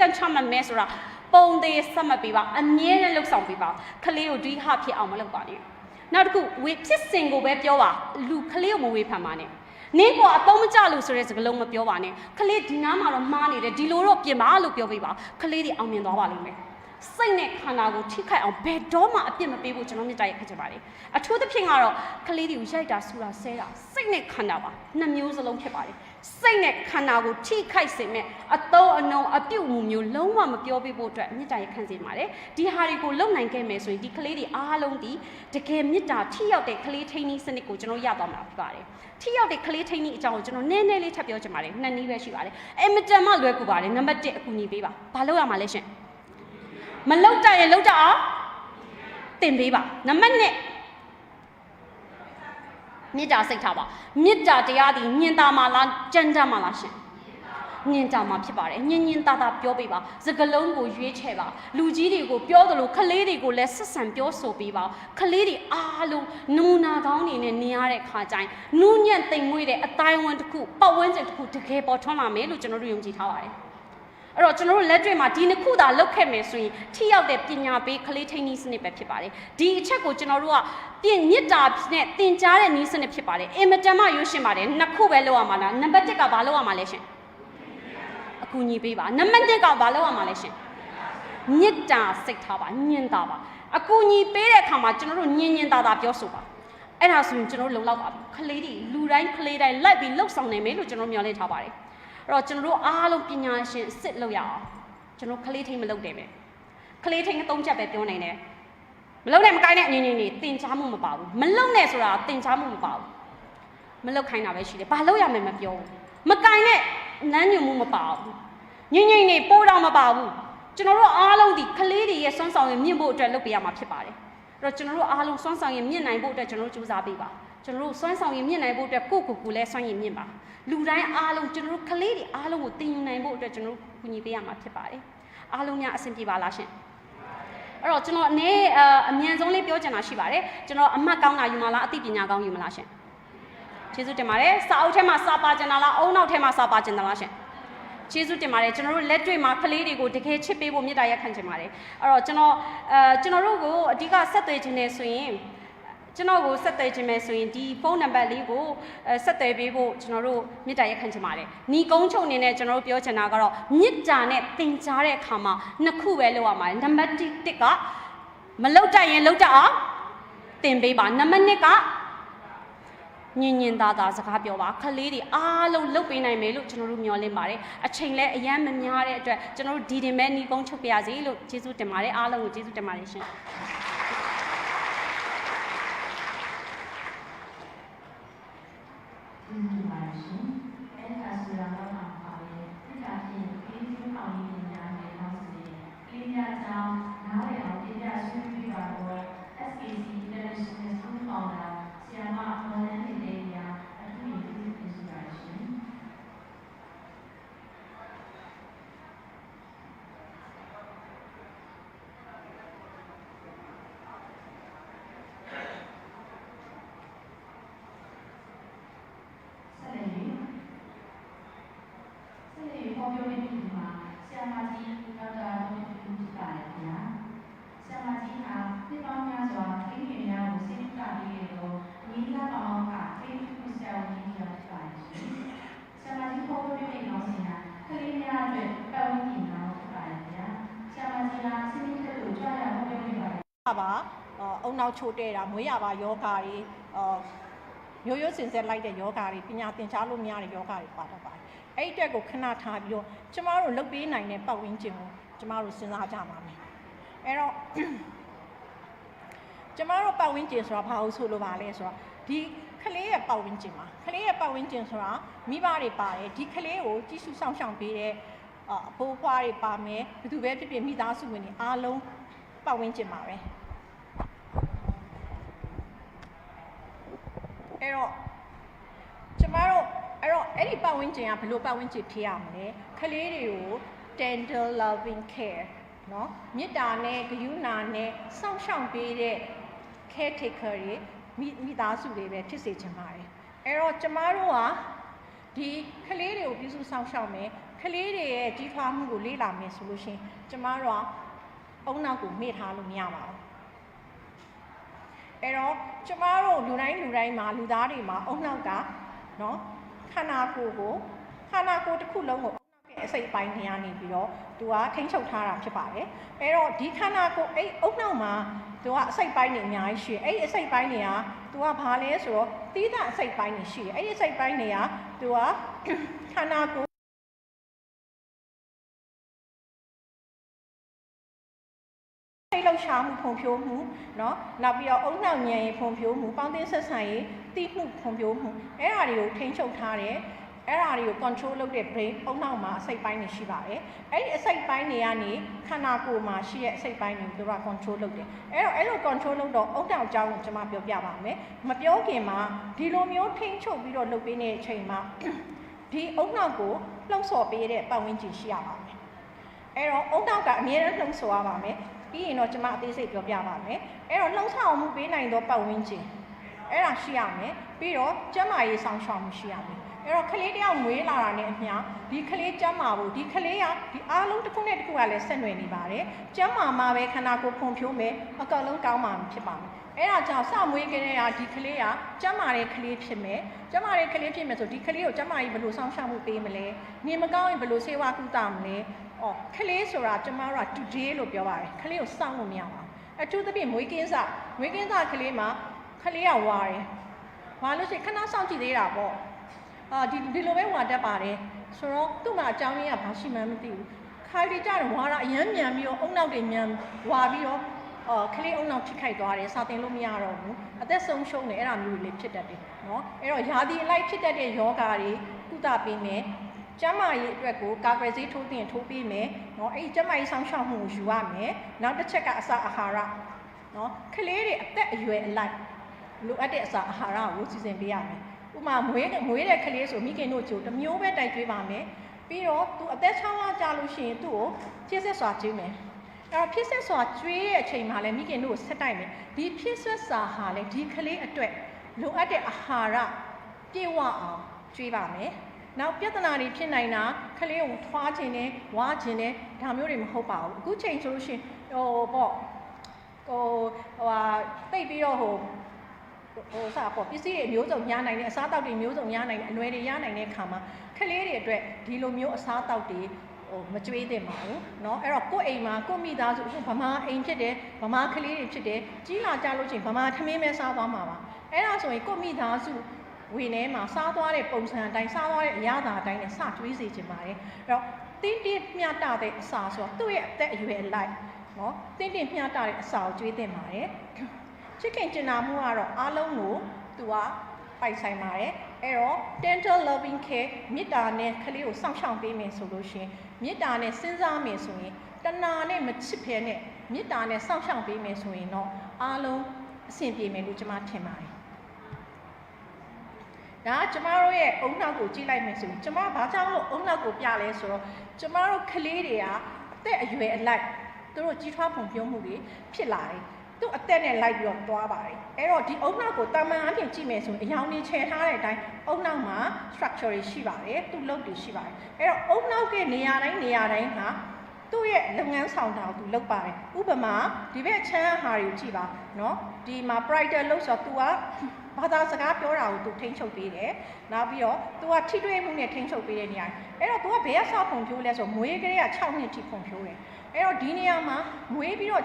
ကန်ချမှတ်မဲဆိုတာပုံသေးစမှတ်ပေးပါအမြဲတမ်းလှုပ်ဆောင်ပေးပါကလေးကိုဒီဟာဖြစ်အောင်မလုပ်ပါနဲ့နောက်တစ်ခုဝေဖြစ်စဉ်ကိုပဲပြောပါလူကလေးကိုမဝေဖန်ပါနဲ့နင်းကအသုံးမကျလို့ဆိုတဲ့စကားလုံးမပြောပါနဲ့ကလေးဒီနားမှာတော့မှားနေတယ်ဒီလိုတော့ပြင်ပါလို့ပြောပေးပါကလေးတွေအောင်မြင်သွားပါလိမ့်မယ်စိတ်နဲ့ခန္ဓာကိုထိခိုက်အောင်ဘယ်တော့မှအပြစ်မပေးဖို့ကျွန်တော်မြတ်တိုက်ခက်ကြပါလေအထူးသဖြင့်ကတော့ကလေးတွေကိုရိုက်တာဆူတာဆဲတာစိတ်နဲ့ခန္ဓာပါနှစ်မျိုးစလုံးဖြစ်ပါတယ်စိတ်နဲ့ခန္ဓာကိုထိခိုက်စေမဲ့အသုံးအနှုံအပြုတ်မှုမျိုးလုံးဝမပြောပေးဖို့အတွက်မြတ်တိုက်ခံစေပါတယ်ဒီဟာတွေကိုလုံနိုင်ခဲ့မယ်ဆိုရင်ဒီကလေးတွေအားလုံးဒီတကယ်မြတ်တာထိရောက်တဲ့ကလေးထိန်းနည်းစနစ်ကိုကျွန်တော်ရသွားမှာဖြစ်ပါတယ်ထိရောက်တဲ့ကလေးထိန်းနည်းအကြောင်းကိုကျွန်တော်နည်းနည်းလေးထပ်ပြောချင်ပါတယ်နှစ်နည်းပဲရှိပါတယ်အင်မတန်မှလွယ်ကူပါတယ်နံပါတ်1အကူအညီပေးပါဘာလုပ်ရမှာလဲရှင်မလောက်တရင်လောက်တအောင်တင်ပေးပါနံပါတ်1မေတ္တာစိတ်ထားပါမေတ္တာတရားသည်ညင်တာမှလားကြမ်းတမ်းမှလားရှင်ညင်တာမှဖြစ်ပါတယ်ညင်ညင်တာတာပြောပေးပါစကလုံးကိုရွေးချယ်ပါလူကြီးတွေကိုပြောသလိုခလေးတွေကိုလည်းဆက်ဆံပြောဆိုပေးပါခလေးတွေအားလုံးနမူနာကောင်းနေနဲ့နေရတဲ့ခါကျရင်နူးညံ့သိမ်မွေ့တဲ့အတိုင်းအဝန်တစ်ခုပတ်ဝန်းကျင်တစ်ခုတကယ်ပေါ်ထွန်းလာမယ်လို့ကျွန်တော်တို့ယုံကြည်ထားပါတယ်အဲ့တော့ကျွန်တော်တို့လက်တွေ့မှာဒီနှစ်ခုသာလောက်ခဲ့မယ်ဆိုရင်ထိရောက်တဲ့ပညာပေးကလေးထိန်းနည်းစနစ်ပဲဖြစ်ပါတယ်ဒီအချက်ကိုကျွန်တော်တို့ကပြင်မြစ်တာနဲ့သင်ကြားတဲ့နည်းစနစ်ဖြစ်ပါတယ်အင်မတန်မှရွှေ့ရှင်ပါတယ်နှစ်ခုပဲလုပ်ရမှာလားနံပါတ်1ကဘာလုပ်ရမှာလဲရှင်အကူအညီပေးပါနံပါတ်2ကဘာလုပ်ရမှာလဲရှင်မြစ်တာစိတ်ထားပါညင်တာပါအကူအညီပေးတဲ့အခါမှာကျွန်တော်တို့ညင်ညင်တာတာပြောဆိုပါအဲ့ဒါဆိုရင်ကျွန်တော်တို့လုံလောက်ပါပြီကလေးတွေလူတိုင်းကလေးတိုင်းလိုက်ပြီးလှုပ်ဆောင်နိုင်မယ်လို့ကျွန်တော်မျှော်လင့်ထားပါတယ်အဲ့တော့ကျွန်တော်တို့အားလုံးပညာရှင်စစ်လုပ်ရအောင်ကျွန်တော်ကလေးထိန်မလုပ်တယ်ပဲကလေးထိန်3ချက်ပဲပြောနိုင်တယ်မလုပ်နဲ့မကိုင်းနဲ့အငင်းငင်းနေတင်ချမှုမပါဘူးမလုပ်နဲ့ဆိုတာတင်ချမှုမပါဘူးမလုပ်ခိုင်းတာပဲရှိတယ်ဘာလုပ်ရမယ်မပြောဘူးမကိုင်းနဲ့နန်းညွမှုမပါဘူးငင်းငင်းနေပိုးတော့မပါဘူးကျွန်တော်တို့အားလုံးဒီကလေးတွေရဲ့စွမ်းဆောင်ရည်မြင့်ဖို့အတွက်လုပ်ပေးရမှာဖြစ်ပါတယ်အဲ့တော့ကျွန်တော်တို့အားလုံးစွမ်းဆောင်ရည်မြင့်နိုင်ဖို့အတွက်ကျွန်တော်တို့ကြိုးစားပေးပါကျွန်တော်တို့စွမ်းဆောင်ရည်မြင့်နိုင်ဖို့အတွက်ကိုယ့်လည်းစွမ်းရည်မြင့်ပါလူတိုင်းအားလုံးကျွန်တော်တို့ကလေးတွေအားလုံးကိုတင်ယူနိုင်ဖို့အတွက်ကျွန်တော်တို့ကူညီပေးရမှာဖြစ်ပါတယ်အားလုံးများအဆင်ပြေပါလားရှင်အဲ့တော့ကျွန်တော်အမြန်ဆုံးလေးပြောချင်တာရှိပါတယ်ကျွန်တော်အမှတ်ကောင်းတာယူမလားအသိပညာကောင်းယူမလားရှင်ကျေးဇူးတင်ပါတယ်စာအုပ်ထဲမှာစာပါကျင်တာလားအုံနောက်ထဲမှာစာပါကျင်တာလားရှင်ကျေးဇူးတင်ပါတယ်ကျွန်တော်တို့လက်တွေ့မှာကလေးတွေကိုတကယ်ချစ်ပေးဖို့မေတ္တာရပ်ခံချင်ပါတယ်အဲ့တော့ကျွန်တော်တို့ကိုအဓိကဆက်သွယ်ခြင်းနဲ့ဆိုရင်ကျွန်တော်ကိုဆက်သွယ်ခြင်းပဲဆိုရင်ဒီဖုန်းနံပါတ်လေးကိုဆက်သွယ်ပေးဖို့ကျွန်တော်တို့မေတ္တာရပ်ခံချင်ပါတယ်။ညီကုန်းချုပ်အနေနဲ့ကျွန်တော်တို့ပြောချင်တာကတော့မေတ္တာနဲ့သင်ကြားတဲ့အခါမှာနှစ်ခုပဲလုပ်ရမှာ။နံပါတ်1ကမလုပ်တတ်ရင်လုပ်တတ်အောင်သင်ပေးပါ။နံပါတ်2ကညင်ညင်သားသားစကားပြောပါခလေးတွေအားလုံးလုပ်ပေးနိုင်မယ်လို့ကျွန်တော်တို့မျှော်လင့်ပါတယ်။အချိန်လည်းအရန်မများတဲ့အတွက်ကျွန်တော်တို့ဒီတင်မဲ့ညီကုန်းချုပ်ပြရစီလို့ကျေးဇူးတင်ပါတယ်အားလုံးကိုကျေးဇူးတင်ပါတယ်ရှင်။ပါအုံနောက်ချိုးတဲ့တာမွေးရပါယောဂါတွေရိုးရိုးစင်ဆက်လိုက်တဲ့ယောဂါတွေပညာသင်ကြားလို့မရတဲ့ယောဂါတွေပါတော့ပါတယ်အဲ့ဒီအတွက်ကိုခဏထားပြီးတော့ကျမတို့လုပ်ပေးနိုင်တဲ့ပတ်ဝန်းကျင်ကိုကျမတို့စဉ်းစားကြပါမယ်အဲ့တော့ကျမတို့ပတ်ဝန်းကျင်ဆိုတာဘာလို့ဆိုလိုပါလဲဆိုတော့ဒီကလေးရဲ့ပတ်ဝန်းကျင်မှာကလေးရဲ့ပတ်ဝန်းကျင်ဆိုတာမိဘတွေပါတယ်ဒီကလေးကိုကြည့်ရှုဆောင်ရှောက်ပေးတဲ့အဖိုးအဖွားတွေပါမယ်ဘယ်သူပဲဖြစ်ဖြစ်မိသားစုဝင်တွေအားလုံးပတ်ဝန်းကျင်မှာပဲအဲ့တော့ကျမတို့အဲ့ဒီပတ်ဝန်းကျင်ကဘယ်လိုပတ်ဝန်းကျင်ဖြစ်ရမလဲကလေးတွေကို tender loving care เนาะမေတ္တာနဲ့ဂရုဏာနဲ့စောင့်ရှောက်ပေးတဲ့ caretaker တွေမိသားစုတွေပဲဖြစ်စေချင်ပါတယ်အဲ့တော့ကျမတို့ကဒီကလေးတွေကိုပြုစုစောင့်ရှောက်မယ် ခလေးတွေရဲ့ကြီးထွားမှုကိုလေ့လာမယ်ဆိုလို့ရှိရင်ကျမတို့ကအုံနောက်ကိုမေ့ထားလို့မရပါဘူးအဲ့တော့ကျမတို့လူတိုင်းမှာလူသားတွေမှာအုံနောက်ကနော်ခန္ဓာကိုယ်တစ်ခုလုံးကိုအစိတ်ပိုင်းနေရနေပြီးတော့သူကထိန်းချုပ်ထားတာဖြစ်ပါတယ်အဲ့တော့ဒီခန္ဓာကိုယ်အဲ့အုံနောက်မှာသူကအစိတ်ပိုင်းတွေအများကြီးရှိတယ်အဲ့ဒီအစိတ်ပိုင်းတွေကသူကဘာလဲဆိုတော့သီးသန့်အစိတ်ပိုင်းတွေရှိတယ်အဲ့ဒီအစိတ်ပိုင်းတွေကသူကခန္ဓာကိုယ်လှုပ်ရှားမှုဖွံ့ဖြိုးမှုเนาะနောက်ပြီးတော့အုံနောက်ဉာဏ်ရဲ့ဖွံ့ဖြိုးမှုပေါင်းသင်းဆက်ဆံရေးသိမှုဖွံ့ဖြိုးမှုအဲ့ဒါတွေကိုထိန်းချုပ်ထားတယ်အဲ့ဒါတွေကို control လုပ်တဲ့ brain အုံနောက်မှာအစိတ်ပိုင်းတွေရှိပါတယ်အဲ့ဒီအစိတ်ပိုင်းတွေကနေခန္ဓာကိုယ်မှာရှိတဲ့အစိတ်ပိုင်းတွေကိုသူက control လုပ်တယ်အဲ့လို control လုပ်တော့အုံနောက်အကြောင်းကိုကျွန်မပြောပြပါမယ်မပြောခင်မှာဒီလိုမျိုးထိန်းချုပ်ပြီးတော့လုပ်ပေးနေတဲ့အချိန်မှာဒီအုံနောက်ကိုလှုပ်ဆော်ပေးတဲ့ပတ်ဝန်းကျင်ရှိရပါမယ်အဲ့တော့အုံနောက်ကအမြဲတမ်းလှုပ်ဆော်ရပါမယ်ပြီးရင်တော့ကျွန်မအသေးစိတ်ပြောပြပါမယ်အဲ့တော့လှုံ့ဆော်မှုပေးနိုင်သောပတ်ဝန်းကျင်အဲ့ဒါရှိရမယ်ပြီးတော့ကျန်းမာရေးဆောင်ရှောက်မှုရှိရမယ်အဲ့တော့ကလေးတယောက်မွေးလာတာနဲ့အမျှဒီကလေးကျန်းမာဖို့ဒီကလေးကဒီအားလုံးတစ်ခုနဲ့တစ်ခုကလည်းဆက်နွယ်နေပါတယ်ကျန်းမာမှာပဲခန္ဓာကိုယ်ဖွံ့ဖြိုးမယ်အကောင်လုံးကောင်းမှာဖြစ်ပါမယ်အဲ့ဒါကြောင့်စမွေးကလေးကဒီကလေးကကျန်းမာတဲ့ကလေးဖြစ်မယ်ကျန်းမာတဲ့ကလေးဖြစ်မယ်ဆိုဒီကလေးကိုကျန်းမာရေးဘယ်လိုဆောင်ရှောက်မှုပေးမလဲနေမကောင်းရင်ဘယ်လိုဆေးဝါးကုသမလဲခလေးဆိုတာကျမတို့က today လို့ပြောပါတယ်ခလေးကိုစောင့်လို့မရပါဘူးအထူးသဖြင့်မွေးကင်းစကလေးမှာခလေးကဝါတယ်ဝါလို့ရှိရင်ခဏစောင့်ကြည့်သေးတာပေါ့ဒီလိုပဲဝါတတ်ပါတယ်ဆိုတော့သူ့မှာအကြောင်းရင်းကဘာရှိမှန်းမသိဘူးခါလီကြတော့ဝါတာအရမ်းမြန်ပြီးတော့အုံနောက်တွေမြန်ဝါပြီးတော့ခလေးအုံနောက်ထိခိုက်သွားတယ်စာသင်လို့မရတော့ဘူးအသက်ဆုံးရှုံးတယ်အဲ့ဒါမျိုးတွေလည်းဖြစ်တတ်တယ်နော်အဲ့တော့ယာဒီအလိုက်ဖြစ်တတ်တဲ့ယောဂါတွေကုသပေးမယ်ကျန်းမာရေးအတွက်ကိုကာကွယ်ဆေးထိုးပေးမယ်เนาะအဲ့ဒီကျန်းမာရေးဆောင်ရှောက်မှုကိုယူရမယ်နောက်တစ်ချက်ကအစာအာဟာရเนาะကလေးတွေအသက်အရွယ်အလိုက်လိုအပ်တဲ့အစာအာဟာရကိုစီစဉ်ပေးရမယ်ဥပမာမွေးတဲ့ကလေးဆိုမိခင်တို့ကြိုတစ်မျိုးပဲတိုက်ကျွေးပါမယ်ပြီးတော့သူအသက်6လကြာလို့ရှိရင်သူ့ကိုဖြစ်ဆက်စွာကျွေးမယ်အဲ့တော့ဖြစ်ဆက်စွာကျွေးတဲ့အချိန်မှာလည်းမိခင်တို့ကိုဆက်တိုက်မယ်ဒီဖြစ်ဆက်စွာဟာလည်းဒီကလေးအတွက်လိုအပ်တဲ့အာဟာရပြည့်ဝအောင်ကျွေးပါမယ်နောက်ပြဿနာတွေဖြစ်နိုင်တာခလေးကိုထွားခြင်းနဲ့ဝါခြင်းနဲ့ဒါမျိုးတွေမဟုတ်ပါဘူးအခုချိန်ဆိုလို့ရှိရင်တိတ်ပြီးတော့ပစ္စည်းတွေမျိုးစုံရနိုင်တဲ့အစားအသောက်တွေမျိုးစုံရနိုင်တဲ့အလွယ်တွေရနိုင်တဲ့ခါမှာခလေးတွေအတွက်ဒီလိုမျိုးအစားအသောက်တွေမကြွေးသင့်ပါဘူးเนาะအဲ့တော့ကိုယ့်အိမ်မှာကိုယ့်မိသားစုအခုဗမာအိမ်ဖြစ်တယ်ဗမာကလေးတွေဖြစ်တယ်ကြီးလာကြလို့ချင်းဗမာထမင်းပဲစားသွားမှာပါအဲ့ဒါဆိုရင်ကိုယ့်မိသားစုဝေထဲမှာစားသွားတဲ့ပုံစံအတိုင်းစားသွားတဲ့အရာသာအတိုင်းနဲ့စကြွေးစေချင်ပါတယ်အဲ့တော့တင်းမျှတတဲ့အစာဆိုတော့သူ့ရဲ့အသက်အရွယ်လိုက်เนาะတင်းမျှတတဲ့အစာကိုကြွေးသင့်ပါတယ်ချစ်ခင်ကျင်နာမှုကတော့အားလုံးကိုသူကပိုက်ဆိုင်ပါတယ်အဲ့တော့ tender loving care မေတ္တာနဲ့ကလေးကိုစောင့်ရှောက်ပေးမယ်ဆိုလို့ရှိရင်မေတ္တာနဲ့စဉ်းစားမယ်ဆိုရင်တဏှာနဲ့မချစ်ဖဲနဲ့မေတ္တာနဲ့စောင့်ရှောက်ပေးမယ်ဆိုရင်တော့အားလုံးအဆင်ပြေမယ်လို့ကျွန်မထင်ပါတယ်ဒါကကျမတို့ရဲ့အုံနောက်ကိုကြည့်လိုက်မယ်ဆိုရင်ကျမဘာကြောင့်လို့အုံနောက်ကိုပြလဲဆိုတော့ကျမတို့ကလေးတွေကအသက်အရွယ်အလိုက်သူတို့ကြီးထွားဖွံ့ဖြိုးမှုတွေဖြစ်လာတယ်သူ့အသက်နဲ့လိုက်ပြီးတော့တွားပါတယ်အဲ့တော့ဒီအုံနောက်ကိုတာမန်အပြင်ကြည့်မယ်ဆိုရင်အယောင်တွေခြယ်ထားတဲ့အတိုင်းအုံနောက်မှာ structure တွေရှိပါတယ်သူ့လုပ်တွေရှိပါတယ်အဲ့တော့အုံနောက်ကနေရာတိုင်းဟာသူ့ရဲ့လုပ်ငန်းဆောင်တာကိုသူလုပ်ပါတယ်ဥပမာဒီဘက်ချမ်းဟာတွေကိုကြည့်ပါနော်ဒီမှာ brighter လို့ဆိုတော့ तू ကဘာသာစကားပြောတာကို तू ထိန်းချုပ်ပေးတယ်နောက်ပြီးတော့ तू ကထိတွေ့မှုနဲ့ထိန်းချုပ်ပေးတဲ့နေရာအဲ့တော့ तू ကဘယ်ကစဖွံ့ဖြိုးလဲဆိုတော့မွေးကလေးက6နှစ်ထိဖွံ့ဖြိုးတယ်အဲ့တော့ဒီနေရာမှာမွေးပြီးတော့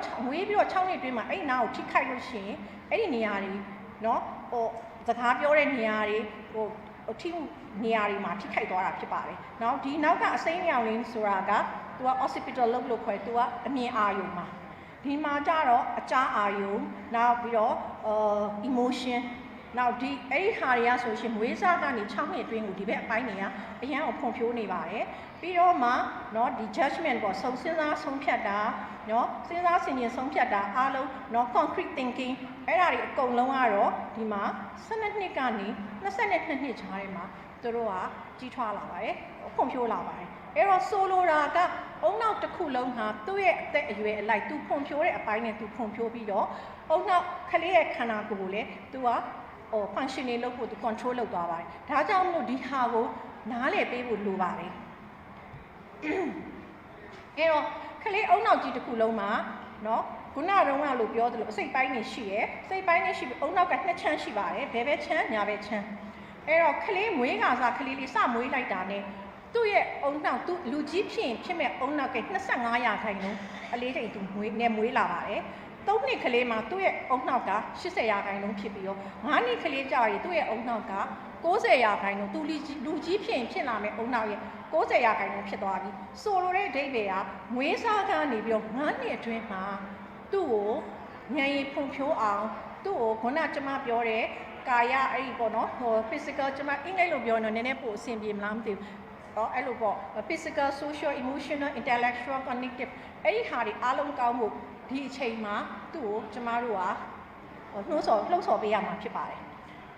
6နှစ်တွင်းမှာအဲ့နာကိုထိခိုက်လို့ရှိရင်အဲ့ဒီနေရာတွေနော်စကားပြောတဲ့နေရာတွေထိနေရာတွေမှာထိခိုက်သွားတာဖြစ်ပါတယ်နော်ဒီနောက်ကအစိမ်းရောင်လေးဆိုတာကतू က occipital lobe လို့ခေါ်တယ် तू ကအမြင်အာရုံမှာဒီမှာကျတော့အကြားအာရုံနောက်ပြီးတော့emotion နောက်ဒီအဲ့ဒီဟာတွေကဆိုရှင်မွေးစားကနေ6နှစ်အတွင်းကိုဒီဘက်အပိုင်းတွေကအရန်ကိုဖွံ့ဖြိုးနေပါတယ်ပြီးတော့မှเนาะဒီ judgment ပေါ့စဉ်းစားဆုံးဖြတ်တာเนาะစဉ်းစားဆင်ခြင်ဆုံးဖြတ်တာအားလုံးเนาะ concrete thinking အဲ့ဒါတွေအကုန်လုံးကတော့ဒီမှာ12နှစ်ကနေ22နှစ်ကြားထဲမှာသူတို့ကကြီးထွားလာပါတယ်ဖွံ့ဖြိုးလာပါတယ်အဲ့တော့ဆိုလိုတာကအုံနောက်တစ်ခုလုံးဟာသူ့ရဲ့အသက်အရွယ်အလိုက်သူဖွံ့ဖြိုးတဲ့အပိုင်းနဲ့သူဖွံ့ဖြိုးပြီးတော့အုံနောက်ကလေးရဲ့ခန္ဓာကိုယ်ကိုလည်းသူကfunction တွေလုပ်ဖို့သူ control လုပ်သွားပါတယ်ဒါကြောင့်မလို့ဒီဟာကိုနားလည်ပေးဖို့လိုပါတယ် အဲ့တော့ကလေးအုံနောက်ကြီးတစ်ခုလုံးမှာနော်ခုနကတော့လို့ပြောသလိုအစိတ်ပိုင်းနေရှိရယ်စိတ်ပိုင်းနေရှိပြီးအုံနောက်က2ချမ်းရှိပါတယ်ဘယ်ဘက်ချမ်းညာဘက်ချမ်းအဲ့တော့ကလေးမွေးခါစားကလေးလေးစမွေးလိုက်တာနဲ့သူ့ရဲ့အုံနောက်သူလူကြီးဖြစ်မဲ့အုံနောက်က25ရာခိုင်နှုန်းအလေးချိန်သူမွေးလာပါတယ်3နှစ်ကလေးမှာသူ့ရဲ့အုံနောက်က80ရာခိုင်နှုန်းဖြစ်ပြီးတော့9နှစ်ကလေးကြာရင်သူ့ရဲ့အုံနောက်က90ရာခိုင်နှုန်းသူလူကြီးဖြစ်လာမဲ့အုံနောက်ရဲ့90ရာခိုင်နှုန်းဖြစ်သွားပြီဆိုလိုတဲ့အဓိပ္ပာယ်ကမွေးစားကနေပြီးတော့9နှစ်အတွင်းမှာသူ့ကိုဉာဏ်ရည်ဖွံ့ဖြိုးအောင်သူ့ကိုခုနကျမပြောတဲ့ကာယအဲ့ဒီပေါ့နော်ဟို physical ကျမအင်္ဂလိပ်လိုပြောရင်တော့နည်းနည်းပိုအဆင်ပြေမလားမသိဘူးဟောအဲ့လိုပေါ့ physical social emotional intellectual cognitive အဲ့ဒီဟာတွေအားလုံးကောင်းဖို့ဒီအချိန်မှာသူ့ကိုကျမတို့ကလှုံ့ဆော်ပေးရမှာဖြစ်ပါတယ်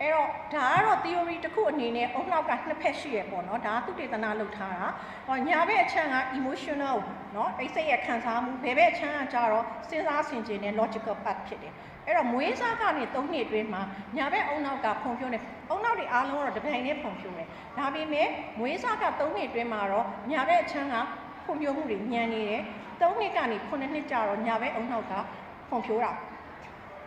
အဲ့တော့ဒါကတော့ theory တစ်ခုအနေနဲ့အုံနောက်ကနှစ်ဖက်ရှိရပေါ့နော်ဒါသုတေသနလုပ်ထားတာဟောညာဘက်အချမ်းက emotional နော်အိစိတ်ရဲ့ခံစားမှုဘယ်ဘက်အချမ်းကကြတော့စဉ်းစားဆင်ခြင်တဲ့ logical part ဖြစ်တယ်အဲ့တော့မွေးစားကနေ3နှစ်အတွင်းမှာညာဘက်အုံနောက်ကဖွံ့ဖြိုးနေအုံနောက်တွေအားလုံးကတော့တစ်ပြိုင်တည်းဖွံ့ဖြိုးတယ်ဒါပေမဲ့မွေးစားက3နှစ်အတွင်းမှာတော့ညာဘက်အချမ်းကဖွံ့ဖြိုးမှုတွေညံနေတယ်3နှစ်ကနေ9နှစ်ကြာတော့ညာဘက်အုံနောက်ကဖွံ့ဖြိုးတာ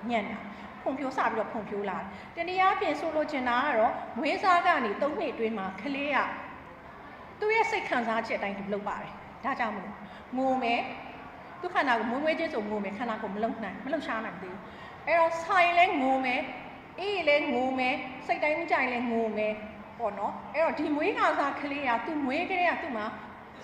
ညံ့တာဖွံ့ဖြိုးစပြီးတော့ဖွံ့ဖြိုးလာတယ်။တနည်းအားဖြင့်ဆိုလိုချင်တာကတော့မွေးစားကနေ3နှစ်အတွင်းမှာကလေးကသူ့ရဲ့စိတ်ခံစားချက်အတိုင်းလုပ်ပါတယ်။ဒါကြောင့်မလို့ငိုမယ်သူခန္ဓာကိုမွေးချင်းဆိုငိုမယ်ခန္ဓာကိုမလုံရှားနိုင်သေးဘူး။အဲ့တော့ဆိုင်လဲငိုမယ်အေးလဲငိုမယ်စိတ်တိုင်းမကြိုင်လဲငိုမယ်ပေါ့နော်။အဲ့တော့ဒီမွေးခါစားကလေးကသူ့မွေးကလေးကသူ့မှာ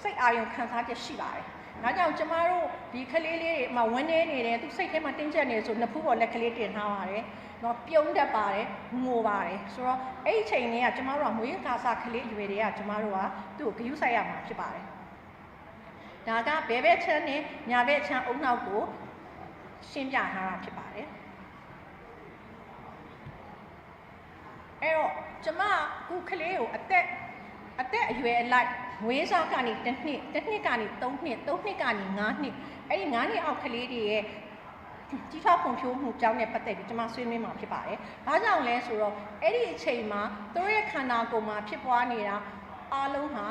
စိတ်အာရုံခံစားချက်ရှိပါတယ်။ဒါကြောင့်ကျမတို့ဒီကလေးလေးတွေမှာဝန်းနေနေတယ်သူစိတ်ထဲမှာတင်းကျပ်နေဆိုနှစ်ဖူးပေါ်လက်ကလေးတင်ထားပါတယ်။နော်ပြုံးတတ်ပါတယ်ငိုပါတယ်ဆိုတော့အဲ့ဒီချိန်လေးကကျမတို့ကမွေးခါစားကလေးအရွယ်တွေကကျမတို့ကသူ့ကိုဂရုစိုက်ရမှာဖြစ်ပါတယ်။ဒါကဘယ်ဘက်ချမ်းနဲ့ညာဘက်ချမ်းအုံနောက်ကိုရှင်းပြထားတာဖြစ်ပါတယ်။အဲ့တော့ကျမခုကလေးကိုအသက်အရွယ်အလိုက်မွေးစားကနေ1နှစ်ကနေ3နှစ်3နှစ်ကနေ5နှစ်အဲ့ဒီ9နှစ်အောက်ကလေးတွေရဲ့ကြီးထွားဖွံ့ဖြိုးမှုကြောင်းနဲ့ပတ်သက်ပြီးကျွန်မဆွေးနွေးမှာဖြစ်ပါတယ်။ဘာကြောင့်လဲဆိုတော့အဲ့ဒီအချိန်မှာသူတို့ရဲ့ခန္ဓာကိုယ်မှာဖြစ်ပွားနေတာအားလုံးဟာ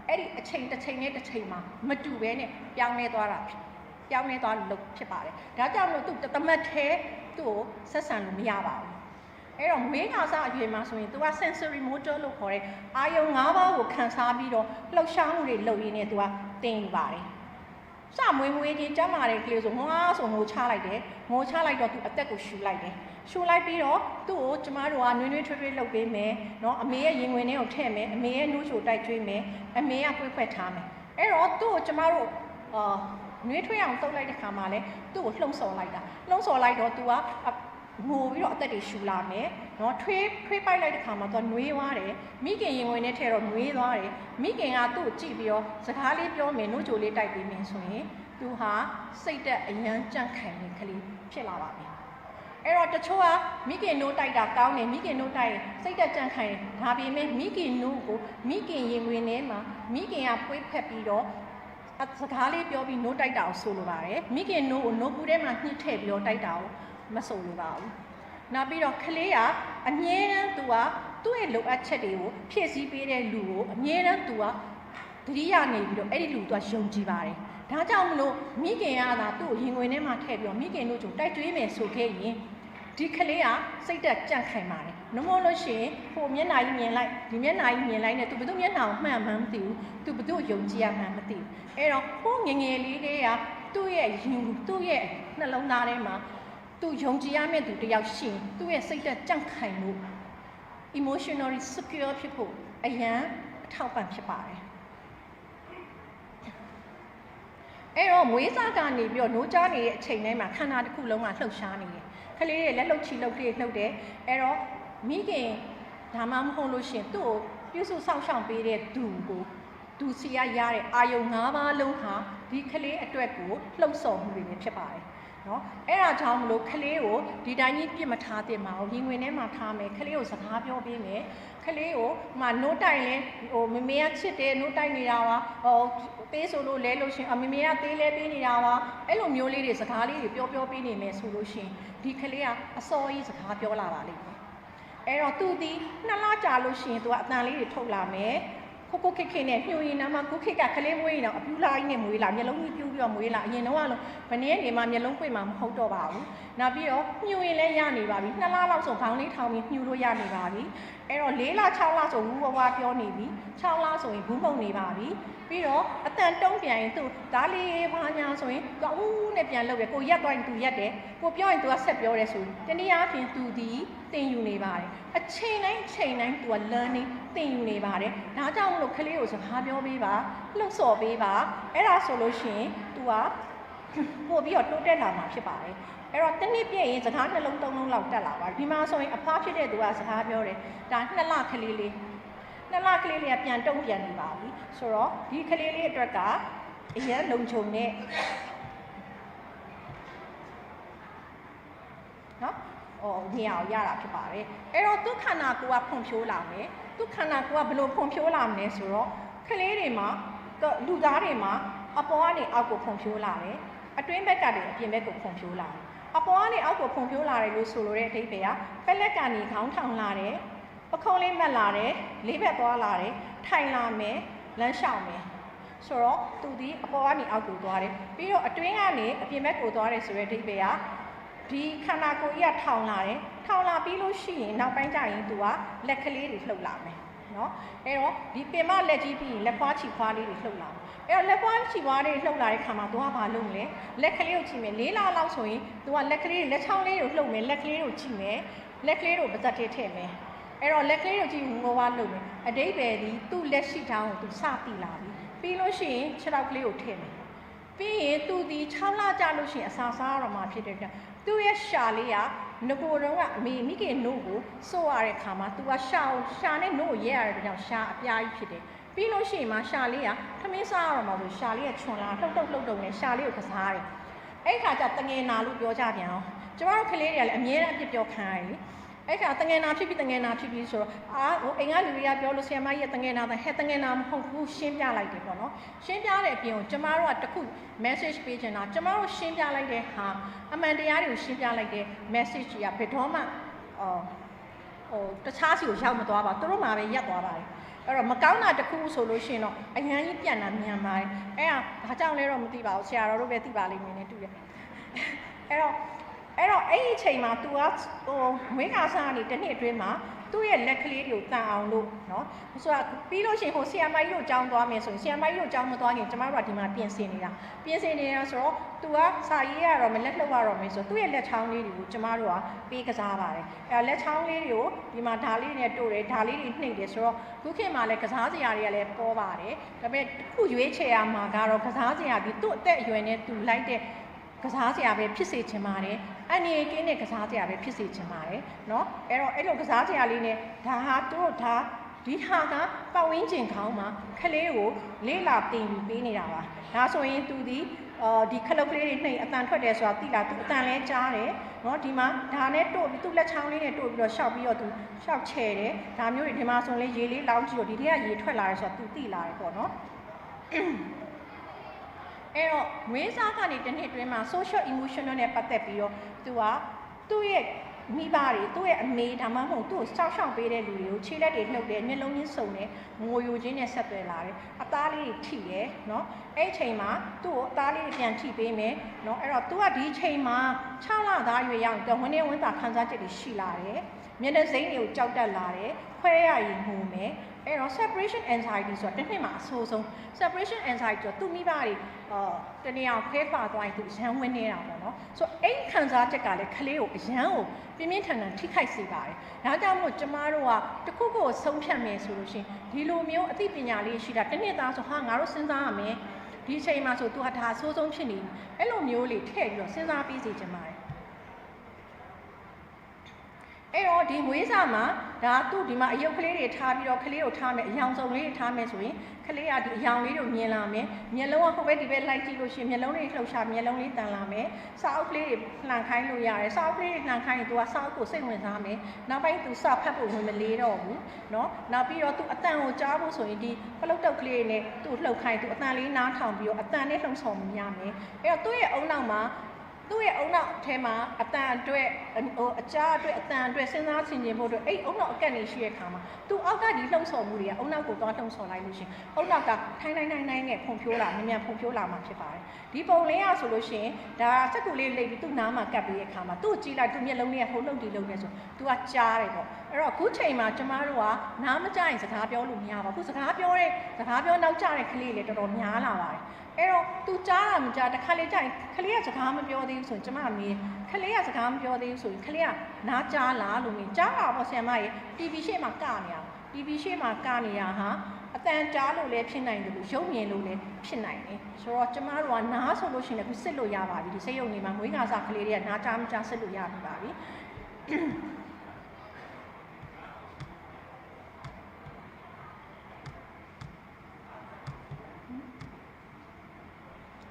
အဲ့ဒီအချိန်တစ်ချိန်နဲ့တစ်ချိန်မှာမတူဘဲနဲ့ပြောင်းလဲသွားလို့ဖြစ်ပါတယ်။ဒါကြောင့်လို့သူတမတ်သေးသူ့ကိုဆက်ဆံလို့မရပါဘူး။အဲ့တော့မွေးခါစားအရွယ်မှာဆိုရင်သူက sensory motor လို့ခေါ်တဲ့အာယုံ၅ပါးကိုခံစားပြီးတော့လှုပ်ရှားမှုတွေလုပ်ရင်းနဲ့သူကတင်ယူပါတယ်။စမွေးချင်းကျမ်းမာတဲ့ကလေးဆိုငွားဆိုငိုချလိုက်တယ်။ငိုချလိုက်တော့သူအသက်ကိုရှူလိုက်တယ်။ရှူလိုက်ပြီးတော့သူ့ကိုကျမတို့ကနွေးနွေးထွေးထွေးလုပ်ပေးမယ်။နော်အမေရဲ့ရင်ဝင်ထဲကိုထည့်မယ်။အမေရဲ့နှိုးချိုတိုက်ကျွေးမယ်။အမေကပွေ့ဖွက်ထားမယ်။အဲ့တော့သူ့ကိုကျမတို့နွေးထွေးအောင်တုပ်လိုက်တဲ့ခါမှာလဲသူ့ကိုလှုံ့ဆော်လိုက်တာ။လှုံ့ဆော်လိုက်တော့သူကငိုပြီးတော့အသက်တွေရှူလာမယ်နော်ထွေးပိုက်လိုက်တဲ့ခါမှာသူကနှွေးသွားတယ်မိခင်ရင်ဝင်နဲ့ထဲတော့နှွေးသွားတယ်မိခင်ကသူ့ကိုကြည့်ပြီးတော့စကားလေးပြောမယ်နှုတ်ချိုလေးတိုက်ပေးမယ်ဆိုရင်သူဟာစိတ်သက်အယမ်းကြန့်ခိုင်တဲ့ကလေးဖြစ်လာပါပြီအဲ့တော့တချို့ကမိခင်နှုတ်တိုက်တာကောင်းတယ်မိခင်နှုတ်တိုက်ရင်စိတ်သက်ကြန့်ခိုင်တယ်ဒါပေမဲ့မိခင်နှုတ်ကိုမိခင်ရင်ဝင်ထဲမှာမိခင်ကပွေးဖက်ပြီးတော့စကားလေးပြောပြီးနှုတ်တိုက်တာကိုဆိုလိုပါတယ်မိခင်နှုတ်ကိုနှုတ်ဘူးထဲမှာညှစ်ထည့်ပြီးတော့တိုက်တာကိုမဆိုလိုပါဘူးနောက်ပြီးတော့ကလေးကအမြဲတမ်းသူကသူ့ရဲ့လိုအပ်ချက်တွေကိုဖြည့်ဆည်းပေးတဲ့လူကိုအမြဲတမ်းသူကသတိရနေပြီးတော့အဲ့ဒီလူသူကယုံကြည်ပါတယ်ဒါကြောင့်မလို့မိခင်ကသာသူ့ကိုရင်ဝင်ထဲမှာထည့်ပြီးတော့မိခင်တို့ကိုတိုက်ကျွေးမယ်ဆိုခဲ့ရင်ဒီကလေးကစိတ်သက်ကြန့်ခိုင်ပါတယ်နှမို့လို့ရှိရင်ဟိုမျက်နှာကြီးမြင်လိုက်ဒီမျက်နှာကြီးမြင်လိုက်နဲ့သူဘယ်သူမျက်နှာကိုမှန်မှန်းမသိဘူးသူဘယ်သူယုံကြည်ရမှန်းမသိဘူးအဲ့တော့ဟိုငငယ်လေးလေးကသူ့ရဲ့သူ့ရဲ့နှလုံးသားထဲမှာသူယုံကြည်ရမယ့်သူတယောက်ရှိရင်သူ့ရဲ့စိတ်သက်ကြန့်ခိုင်မှု emotionally secure ဖြစ်ဖို့အရန်အထောက်ပံ့ဖြစ်ပါတယ်အဲ့တော့မွေးစားကနေပြီးတော့နိုးကြားနေတဲ့အချိန်တိုင်းမှာခန္ဓာတစ်ခုလုံးကလှုပ်ရှားနေတယ်ခလေးတွေလက်လှုပ်ချီလှုပ်တယ်အဲ့တော့မိခင်ဒါမှမဟုတ်လို့ရှင်သူ့ကိုပြုစုစောင့်ရှောက်ပေးတဲ့သူစီရရတဲ့အာယုံ၅ပါးလုံးဟာဒီခလေးအတွက်ကိုလှုပ်ဆော်မှုတွေပဲဖြစ်ပါတယ်နော်အဲ့ဒါကြောင့်မလို့ခလေးကိုဒီတိုင်းကြီးပြစ်မထားသင့်ပါဘူးရင်ဝင်ထဲမှာထားမယ်ခလေးကိုစကားပြောပေးမယ်ခလေးကိုနိုးတိုင်လဲဟိုမမေကချစ်တယ်နိုးတိုင်နေတာပါဟိုပေးဆိုလို့လဲလို့ရှင်မမေကသေးလဲပေးနေတာပါအဲ့လိုမျိုးလေးတွေစကားလေးတွေပြောပေးနေမယ်ဆိုလို့ရှင်ဒီခလေးကအစောကြီးစကားပြောလာပါလိမ့်မယ်အဲ့တော့သူဒီ2လကြာလို့ရှင်သူကအတန်လေးတွေထုတ်လာမယ်ခ ကိုခိခိနဲ့ညှိုရင်နာမကိုခိကခလေးမွေးရင်တော့အပြူလာကြီးနဲ့မွေးလာမျက်လုံးကြီးပြူပြီးတော့မွေးလာအရင်တော့ဘယ်နည်းနေမှမျက်လုံးပွင့်မှာမဟုတ်တော့ပါဘူးနောက်ပြီးတော့ညှိုရင်လည်းရနေပါပြီ2လလောက်ဆိုခေါင်းလေးထောင်ပြီးညှိုလို့ရနေပါပြီအဲ့တော့4လ6လဆိုဝူဝဝပြောနေပြီ6လဆိုရင်ဘူးမုံနေပါပြီပြီးတော့အတန်တုံးပြန်ရင်သူဒါလေးဘာညာဆိုရင်သူအူးနဲ့ပြန်လုပ်တယ်ကိုရက်သွားရင်သူရက်တယ်ကိုပြောရင်သူကဆက်ပြောတယ်ဆိုတနည်းအားဖြင့်သူဒီတင်ယူနေပါတယ်အချိန်တိုင်းသူက learning တင်ယူနေပါတယ်ဒါကြောင့်မလို့ကလေးကိုစကားပြောပေးပါလှုပ်ဆော်ပေးပါအဲ့ဒါဆိုလို့ရှိရင်သူကပို့ပြီးတော့တိုးတက်လာမှာဖြစ်ပါတယ်အဲ့တော့တစ်နှစ်ပြည့်ရင်စကားနှလုံးသုံးလုံးလောက်တက်လာပါတယ်ဒီမှာဆိုရင်အဖွားဖြစ်တဲ့သူကစကားပြောတယ်ဒါ2လကလေးလေး2လကလေးလေးကပြန်တုံ့ပြန်နေပါပြီဆိုတော့ဒီကလေးလေးအတွက်ကအရင်လုံခြုံနဲ့နော်နေရာကိုရတာဖြစ်ပါတယ်အဲ့တော့သူခန္ဓာကိုယ်ကဖွံ့ဖြိုးလာမယ်သူခန္ဓာကိုယ်ကဘယ်လိုဖွံ့ဖြိုးလာမလဲဆိုတော့ကလေးတွေမှာလူသားတွေမှာအပေါ်ကနေအောက်ကိုဖွံ့ဖြိုးလာတယ်အတွင်းဘက်ကနေအပြင်ဘက်ကိုဖွံ့ဖြိုးလာတယ်အပေါ်ကနေအောက်ကိုဖွံ့ဖြိုးလာတယ်လို့ဆိုလိုတဲ့အဓိပ္ပာယ်ကပက်လက်ကနေခေါင်းထောင်လာတယ်ပခုံးလေးမက်လာတယ်လေးဘက်သွားလာတယ်ထိုင်လာမယ်လမ်းလျှောက်မယ်ဆိုတော့သူဒီအပေါ်ကနေအောက်ကိုသွားတယ်ပြီးတော့အတွင်းကနေအပြင်ဘက်ကိုသွားတယ်ဆိုတဲ့အဓိပ္ပာယ်ကဒီခန္ဓာကိုယ်ကြီးကထောင်လာတယ်ထောင်လာပြီးလို့ရှိရင်နောက်ပိုင်းကျရင်သူကလက်ကလေးတွေလှုပ်လာမယ်နော်အဲ့တော့ဒီပင်မလက်ကြီးပြီးရင်လက်ဖွားချီဖွားလေးတွေလှုပ်လာမယ်အဲ့တော့လက်ဖွားချီဖွားလေးလှုပ်လာတဲ့ခါမှာသူကဘာလုပ်မလဲလက်ကလေးကိုချီမယ်4လလောက်ဆိုရင်သူကလက်ကလေးလက်ချောင်းလေးကိုလှုပ်မယ်လက်ကလေးကိုချီမယ်လက်ကလေးကိုပါးစပ်ထဲထည့်မယ်အဲ့တော့လက်ကလေးကိုကြည့်ငိုဝါလုပ်မယ်အတိတ်ပဲဒီသူ့လက်ရှိထောင်းကိုသူစတိလာပြီပြီးလို့ရှိရင်ခြေထောက်ကလေးကိုထည့်မယ်ပြီးရင်သူဒီ6လကြာလို့ရှိရင်အစာစားရမှာဖြစ်တဲ့အတွက်သူ့ရဲ့ရှာလေးကငကိုတော့ကအမေမိခင်နို့ကိုစိုးရတဲ့ခါမှာသူကရှာနဲ့နို့ကိုရဲရတဲ့ကြောင့်ရှာအပြားကြီးဖြစ်တယ်ပြီးလို့ရှိရင်မှရှာလေးကထမင်းစားရမှာဆိုရှာလေးကချွန်လာလှုပ်တုံနဲ့ရှာလေးကိုကစားတယ်အဲ့ခါကျတငယ်နာလို့ပြောကြပြန်အောင်ကျမတို့ကလေးတွေကလည်းအမြဲတမ်းအပြစ်ပြောခံရတယ်အဲ့ခါတငယ်နာဖြစ်ပြီးဆိုတော့ဟိုအိမ်ကလူတွေကပြောလို့ဆရာမကြီးကတငယ်နာဟဲ့တငယ်နာမဟုတ်ဘူးရှင်းပြလိုက်တယ်ပေါ့နော်ရှင်းပြတဲ့အပြင်ကိုကျမတို့ကတခု message ပေးချင်တာကျမတို့ရှင်းပြလိုက်တဲ့ဟာအမှန်တရားတွေကိုရှင်းပြလိုက်တဲ့ message ကြီးကဘယ်တော့မှတခြားစီကိုရောက်မသွားပါဘူးသူတို့မှပဲရက်သွားပါတယ်အဲ့တော့မကောင်းတာတခုဆိုလို့ရှိရင်တော့အញ្ញမ်းကြီးပြန်လာမြန်ပါတယ်အဲ့ဒါဘာကြောင့်လဲတော့မသိပါဘူးဆရာတော်တို့ပဲသိပါလိမ့်မယ်နဲ့တူတယ်အဲ့တော့အဲ့ဒီအချိန်မှာ तू ကမွေးကားစားကနေတစ်နှစ်အတွင်းမှာသူ့ရဲ့လက်ကလေးတွေကိုတန်အောင်လို့နော်ဆိုတော့ပြီးလို့ရှိရင်ဟိုဆီယမ်မိုင်းတို့ကြောင်းသွားမယ်ဆိုရင်ဆီယမ်မိုင်းတို့ကြောင်းမသွားခင်ကျမတို့ကဒီမှာပြင်ဆင်နေတာဆိုတော့ तू ကစာရေးရတော့မလက်လှုပ်ရတော့မယ်ဆိုတော့သူ့ရဲ့လက်ချောင်းလေးတွေကိုကျမတို့ကပေးကစားပါတယ်အဲ့လက်ချောင်းလေးတွေကိုဒီမှာဓာလေးနဲ့တို့တယ်ဓာလေးတွေနှိပ်တယ်ဆိုတော့ခုခေတ်မှာလည်းကစားစရာတွေကလည်းပေါ်ပါတယ်ဒါပေမဲ့ခုရွေးချယ်ရမှာကတော့ကစားစရာဒီသူ့အသက်အရွယ်နဲ့ तू လိုက်တဲ့ကစားစရာပဲဖြစ်စေချင်ပါတယ်အနေကင်းနဲ့ကစားစရာပဲဖြစ်စေချင်ပါတယ်เนาะအဲ့တော့အဲ့လိုကစားစရာလေးနဲ့ဒါဟာသူတို့ဒါဒီဟာကပတ်ဝန်းကျင်ခေါင်းမှာခလေးကိုလေးလာတင်ပြီးပေးနေတာပါဒါဆိုရင်သူဒီခလုတ်ကလေးတွေနှိပ်အတန်ထွက်တယ်ဆိုတာသိလားသူအတန်လဲကြားတယ်เนาะဒီမှာဒါနဲ့တို့ပြီးသူ့လက်ချောင်းလေးနဲ့တို့ပြီးတော့ရှောက်ပြီးတော့သူရှောက်ချဲတယ်ဒါမျိုးတွေဒီမှာဆိုရင်ရေလေးလောင်းကြည့်တော့ဒီထဲကရေထွက်လာတယ်ဆိုတော့သူသိလာတယ်ပေါ့เนาะအဲ့တော့မွေးစားကနေတစ်နှစ်အတွင်းမှာ social emotional နဲ့ပတ်သက်ပြီးတော့သူ့ရဲ့မိဘတွေသူ့ရဲ့အမေဒါမှမဟုတ်သူ့ကိုစောက်ရှောက်ပေးတဲ့လူတွေကိုခြေလက်တွေနှုတ်တယ်မျက်လုံးချင်းစုံတယ်ငိုယိုခြင်းနဲ့ဆက်သွယ်လာတယ်အသားလေးတွေထိတယ်เนาะအဲ့အချိန်မှာသူ့ကိုအသားလေးတွေပြန်ထိပေးမယ်เนาะအဲ့တော့သူကဒီအချိန်မှာ6လသားရွယ်ရောက်တော့ဝင်းနေဝင်းသာခံစားချက်တွေရှိလာတယ်မျက်နှာစိမ်းတွေကိုကြောက်တက်လာတယ်ခွဲရရင်ငိုမယ်အဲ့တော့ separation anxiety ဆိုတာတစ်နှစ်မှာအဆိုးဆုံး separation anxiety ဆိုတော့သူမိဘတွေတနည်းအောင်ခွဲခွာသွားရင်သူရမ်းဝင်နေတာပေါ့နော်ဆိုတော့အဲ့ခံစားချက်ကလည်းခလေးကိုအရန်ကိုပြင်းပြင်းထန်ထန်ထိခိုက်စေပါတယ်ဒါကြောင့်မို့ကျမတို့ကတခုခုကိုဆုံးဖြတ်မယ်ဆိုလို့ရှိရင်ဒီလိုမျိုးအသိပညာလေးရှိတာတစ်နှစ်သားဆိုဟာငါတို့စဉ်းစားရမယ်ဒီအချိန်မှာဆိုသူကဒါအဆိုးဆုံးဖြစ်နေပြီအဲ့လိုမျိုးလေးထည့်ပြီးတော့စဉ်းစားပြီးစီချင်ပါတယ်အဲ့တော့ဒီမွေးစာမှာဒါသူ့ဒီမှာအယုတ်ကလေးတွေထားပြီးတော့ကလေးကိုထားမယ်အယောင်စုံလေးတွေထားမယ်ဆိုရင်ကလေးကဒီအယောင်လေးကိုမြင်လာမယ်မျက်လုံးကဟိုဘက်ဒီဘက်လိုက်ကြည့်လို့ရှိရင်မျက်လုံးလေးလှုပ်ရှားမျက်လုံးလေးတန်လာမယ်စာအုပ်ကလေးတွေလှန်ခိုင်းလို့ရတယ်စာအုပ်ကလေးတွေလှန်ခိုင်းရင်သူကစာအုပ်ကိုစိတ်ဝင်စားမယ်နောက်ပိုင်းသူစာဖတ်ဖို့ဝင်မလေးတော့ဘူးเนาะနောက်ပြီးတော့သူအတန်ကိုကြားဖို့ဆိုရင်ဒီဖလုတ်တုတ်ကလေးနဲ့သူ့လှုပ်ခိုင်းသူအတန်လေးနားထောင်ပြီးတော့အတန်နဲ့လှုံ့ဆော်မှုရမယ်အဲ့တော့သူ့ရဲ့အုံနောက်မှာသူ သူ့ရဲ့အုံနောက်ထဲမှာအတန်အတွက်အကြားအတွက်အတန်အတွက်စဉ်းစားဆင်ခြင်ဖို့အတွက်အဲ့အုံနောက်အကန့်နေရှိတဲ့အခါမှာသူအောက်ကဒီလှုံ့ဆော်မှုတွေကအုံနောက်ကိုသွားလှုံ့ဆော်လိုက်လို့ရှင်အုံနောက်ကထိုင်းနဲ့ဖွံ့ဖြိုးလာမြန်ဖွံ့ဖြိုးလာမှာဖြစ်ပါတယ်ဒီပုံလေးရဆိုလို့ရှင်ဒါစက်ကူလေးလိပ်ပြီးသူ့နားမှာကပ်ပြီးတဲ့အခါမှာသူ့ကြည့်လိုက်သူ့မျက်လုံးလေးကဟိုလှုပ်ဒီလှုပ်နေဆိုသူကကြားတယ်ပေါ့အဲ့တော့အခုချိန်မှာကျမတို့ကနားမကြရင်စကားပြောလို့မရပါဘူးစကားပြောနောက်ကျတဲ့ကလေးလေးတော်တော်များလာပါတယ်အဲ့တော့သူကြားတာမကြားတစ်ခါလေကြာရင်ကလေးကစကားမပြောသေးဘူးဆိုရင်ကျမအမေကလေးကစကားမပြောသေးဘူးဆိုရင်ကလေးကနားကြားလားလို့မြင်ကြားတာပေါ့ဆရာမရေ TV ရှေ့မှာကနေရ TV ရှေ့မှာကနေရဟာအတန်ကြားလို့လည်းဖြစ်နိုင်တယ်လို့ရုပ်မြင်လို့လည်းဖြစ်နိုင်တယ်ဆိုတော့ကျမတို့ကနားဆိုလို့ရှိရင်လည်းစစ်လို့ရပါပြီဒီစိတ်ယုံနေမှာမွေးခါစားကလေးတွေကနားကြားမကြားစစ်လို့ရပြီပါပြီ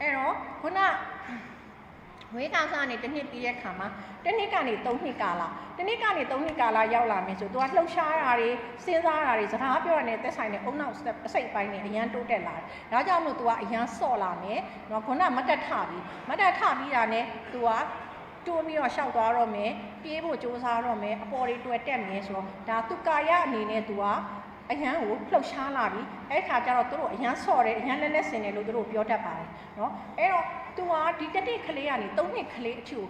အဲ့တော့ခုနဝေးကားစားနေတစ်နှစ်ပြီးတဲ့ခါမှာတစ်နှစ်ကနေ3နှစ်ကာလရောက်လာမယ်ဆိုသူကလှုပ်ရှားတာတွေစဉ်းစားတာတွေစကားပြောရတဲ့သက်ဆိုင်တဲ့အုံနောက်အစိတ်ပိုင်းနဲ့အရန်တိုးတက်လာတယ်။ဒါကြောင့်မို့သူကအရန်ဆော့လာမယ်။နော်ခုနမတ်တက်ထပြီးတာနဲ့သူကတိုးပြီးတော့ရှောက်သွားတော့မယ်ပြေးဖို့စူးစမ်းတော့မယ်အပေါ်တွေတွေ့တက်မယ်ဆိုတော့ဒါသူကာယအနေနဲ့သူကအရန်ကိုလှုပ်ရှားလာပြီအဲ့ခါကျတော့သူတို့အရန်ဆော့တယ်အရန်လက်ဆင်တယ်လို့သူတို့ပြောတတ်ပါတယ်နော်အဲ့တော့သူကဒီတစ်နှစ်ကလေးကနေ3နှစ်ကလေးအထိကို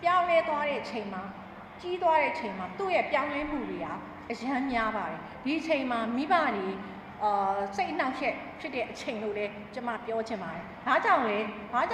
ပြောင်းလဲသွားတဲ့အချိန်မှာကြီးသွားတဲ့အချိန်မှာသူ့ရဲ့ပြောင်းလဲမှုတွေကအရန်များပါတယ်ဒီအချိန်မှာမိဘတွေစိတ်နှောင့်ယှက်ဖြစ်တဲ့အချိန်လို့လည်းကျွန်မပြောချင်ပါတယ်။ဘာကြော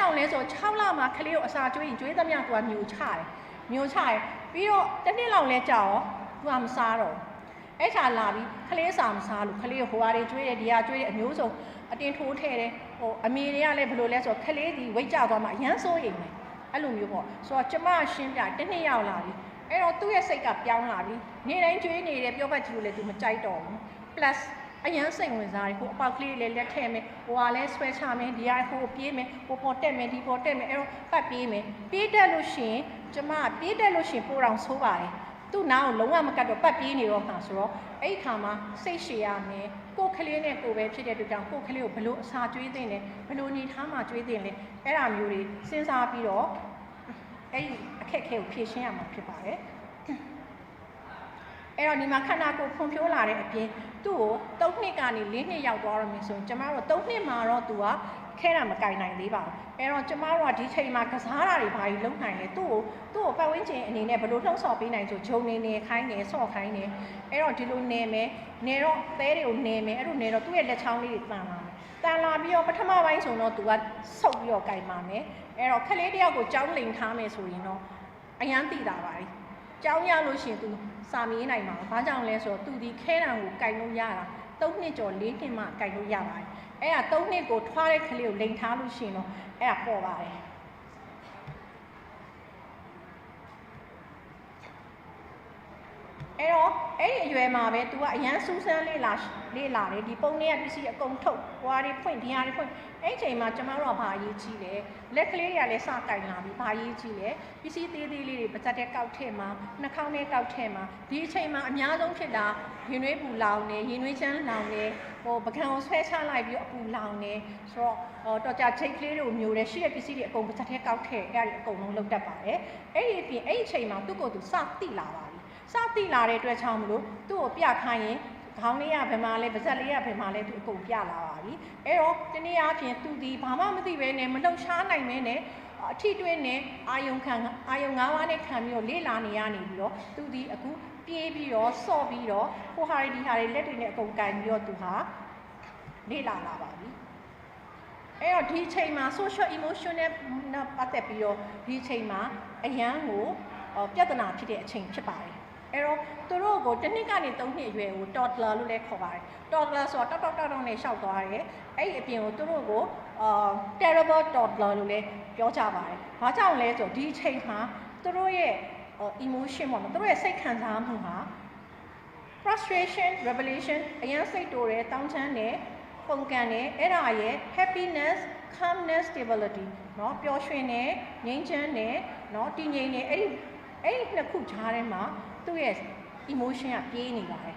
င့်လဲဆို6လမှာကလေးကိုအစာကျွေးရင်ကျွေးသမျှသူကမျိုးချတယ်ပြီးတော့တစ်နှစ်လောက်လဲကြာရောသူကမစားတော့အဲ့ချာလာပြီးကလေးစာမစားလို့ကလေးကိုဟိုဟာတွေကျွေးတယ်ဒီဟာကျွေးတယ်အမျိုးစုံအတင်းထိုးထည့်တယ်ဟိုအမေတွေကလည်းဘယ်လိုလဲဆိုတော့ကလေးဒီဝိတ်ကြသွားမှအရန်စိုးရိမ်တယ်အဲ့လိုမျိုးပေါ့ဆိုတော့ကျမရှင်းပြတစ်နှစ်ရောက်လာပြီအဲ့တော့သူ့ရဲ့စိတ်ကပြောင်းလာပြီနေတိုင်းကျွေးနေတယ်ပြောပတ်ကြည့်လို့လည်းသူမကြိုက်တော့ဘူး plus အရန်စိတ်ဝင်စားတယ်ဟိုအပေါက်ကလေးလည်းလက်ထည့်မယ်ဟိုဟာလည်းဆွဲချမယ်ဒီဟာဟိုပြေးမယ်ဟိုပေါ်တက်မယ်ဒီပေါ်တက်မယ်အဲ့တော့ပတ်ပြေးမယ်ပြေးတက်လို့ရှိရင်ကျမပြေးတက်လို့ရှိရင်ပိုတော့ဆိုးပါတယ်သူ့နားကိုလုံးဝမကတ်တော့ပတ်ပြေးနေတော့မှာဆိုတော့အဲ့ဒီခါမှာစိတ်ရှည်ရမယ်ကိုယ်ကလေးနဲ့ကိုယ်ပဲဖြစ်တဲ့အတွက်ကြောင့်ကိုယ်ကလေးကိုဘလို့အစာကျွေးသင့်လဲဘလို့နေထားမှကျွေးသင့်လဲအဲ့ဒါမျိုးတွေစဉ်းစားပြီးတော့အဲ့ဒီအခက်အခဲကိုဖြေရှင်းရမှာဖြစ်ပါတယ်အဲ့တော့ဒီမှာခန္ဓာကိုယ်ဖွံ့ဖြိုးလာတဲ့အပြင်သူ့ကို3နှစ်ကနေ4နှစ်ရောက်သွားရမယ်ဆိုရင်ကျမတို့3နှစ်မှာတော့သူကခဲတာမကင်နိုင်သေးပါဘူးအဲ့တော့ကျမတို့ကဒီချိန်မှာကစားတာတွေဘာကြီးလုပ်နိုင်လဲသူ့ကိုပတ်ဝန်းကျင်အနေနဲ့ဘယ်လိုလှုပ်ဆော်ပေးနိုင်ဆိုဂျုံနေခိုင်းနေဆော့ခိုင်းနေအဲ့တော့ဒီလိုနေမယ်နေတော့သဲတွေကိုနေမယ်အဲ့လိုနေတော့သူ့ရဲ့လက်ချောင်းလေးတွေတန်လာမယ်တန်လာပြီးတော့ပထမပိုင်းဆိုတော့သူကဆုပ်ပြီးတော့ကင်ပါမယ်အဲ့တော့ခလေးတယောက်ကိုကြောင်းလိန်ထားမယ်ဆိုရင်တော့အရန်တိတာပါလေကြောင်းရလို့ရှိရင်သူစာမေးနိုင်မှာဘာကြောင့်လဲဆိုတော့သူဒီခဲတံကိုကင်လို့ရတာ3နှစ်ကျော်4နှစ်မှကင်လို့ရပါတယ်အဲ့ဒါ3နှစ်ကိုထွားတဲ့ကလေးကိုလိန်ထားလို့ရှိရင်တော့အဲ့ဒါပေါ်ပါတယ်အဲ့တော့အဲ့ဒီအရွယ်မှာပဲ तू ကအရန်စူးစမ်းလေ့လာတယ်ဒီပုံလေးကပစ္စည်းအကုန်ထုတ်ဟွာတွေဖွင့်ဒီဟာတွေဖွင့်အဲ့ဒီချိန်မှာကျမတို့ကဘာအရေးကြီးလဲလက်ကလေးတွေကလည်းစကင်လာပြီဘာအရေးကြီးလဲပစ္စည်းသေးသေးလေးတွေပါဇက်တဲ့ကောက်ထည့်မှာနှာခေါင်းထဲကောက်ထည့်မှာဒီအချိန်မှာအများဆုံးဖြစ်တာရင်နှွေးပူလောင်နေရင်နှွေးချမ်းလောင်နေဟိုပကံကိုဆွဲချလိုက်ပြီးအပူလောင်နေဆိုတော့တော်ကြချိတ်ကလေးတွေကိုမျိုးတယ်ရှိတဲ့ပစ္စည်းတွေအကုန်ပါဇက်တဲ့ကောက်ထည့်အဲ့ဒါတွေအကုန်လုံးလုပ်တတ်ပါတယ်အဲ့ဒီအပြင်အဲ့ဒီအချိန်မှာသူ့ကိုယ်သူစတိလာပါစတိလာတဲ့အတွက်ချောင်းမလို့သူ့ကိုပြခိုင်းရင်ခေါင်းလေးကဘယ်မှာလဲပါဇက်လေးကဘယ်မှာလဲသူအကုန်ပြလာပါပြီအဲ့တော့တနည်းအားဖြင့်သူဒီဘာမှမသိပဲနဲ့မလှုပ်ရှားနိုင်မဲနဲ့အထီတွင်းနဲ့အာယုံ၅ပါးနဲ့ခံပြီးတော့လေ့လာနေရနေပြီးတော့သူဒီအခုပြေးပြီးတော့ဆော့ပြီးတော့ဟိုဟာတွေဒီဟာတွေလက်တွေနဲ့အကုန်ကင်ပြီးတော့သူဟာလေ့လာလာပါပြီအဲ့တော့ဒီချိန်မှာ social emotion နဲ့ပတ်သက်ပြီးတော့ဒီချိန်မှာအရန်ကိုပြဿနာဖြစ်တဲ့အချိန်ဖြစ်ပါတယ်အဲ့တော့သူတို့ကိုတစ်နှစ်ကနေ3နှစ်အရွယ်ကို toddler လို့လည်းခေါ်ပါတယ် toddler ဆိုတော့တောက်နဲ့ရှောက်သွားတယ်အဲ့ဒီအပြင်ကိုသူတို့ကိုterrible toddler လို့လည်းပြောကြပါတယ်ဘာကြောင့်လဲဆိုတော့ဒီအချိန်မှာသူတို့ရဲ့ emotion ပေါ့နော်သူတို့ရဲ့စိတ်ခံစားမှုဟာ frustration revelation အရင်စိတ်တိုးတယ်တောင်းချမ်းတယ်ပုံကန်တယ်အဲ့ဒါရဲ့ happiness calmness stability เนาะပျော်ရွှင်တယ်ငြိမ်းချမ်းတယ်เนาะတည်ငြိမ်တယ်အဲ့ဒီနှစ်ခုခြားထဲမှာသူ့ရဲ့ emotion ကပြေးနေပါတယ်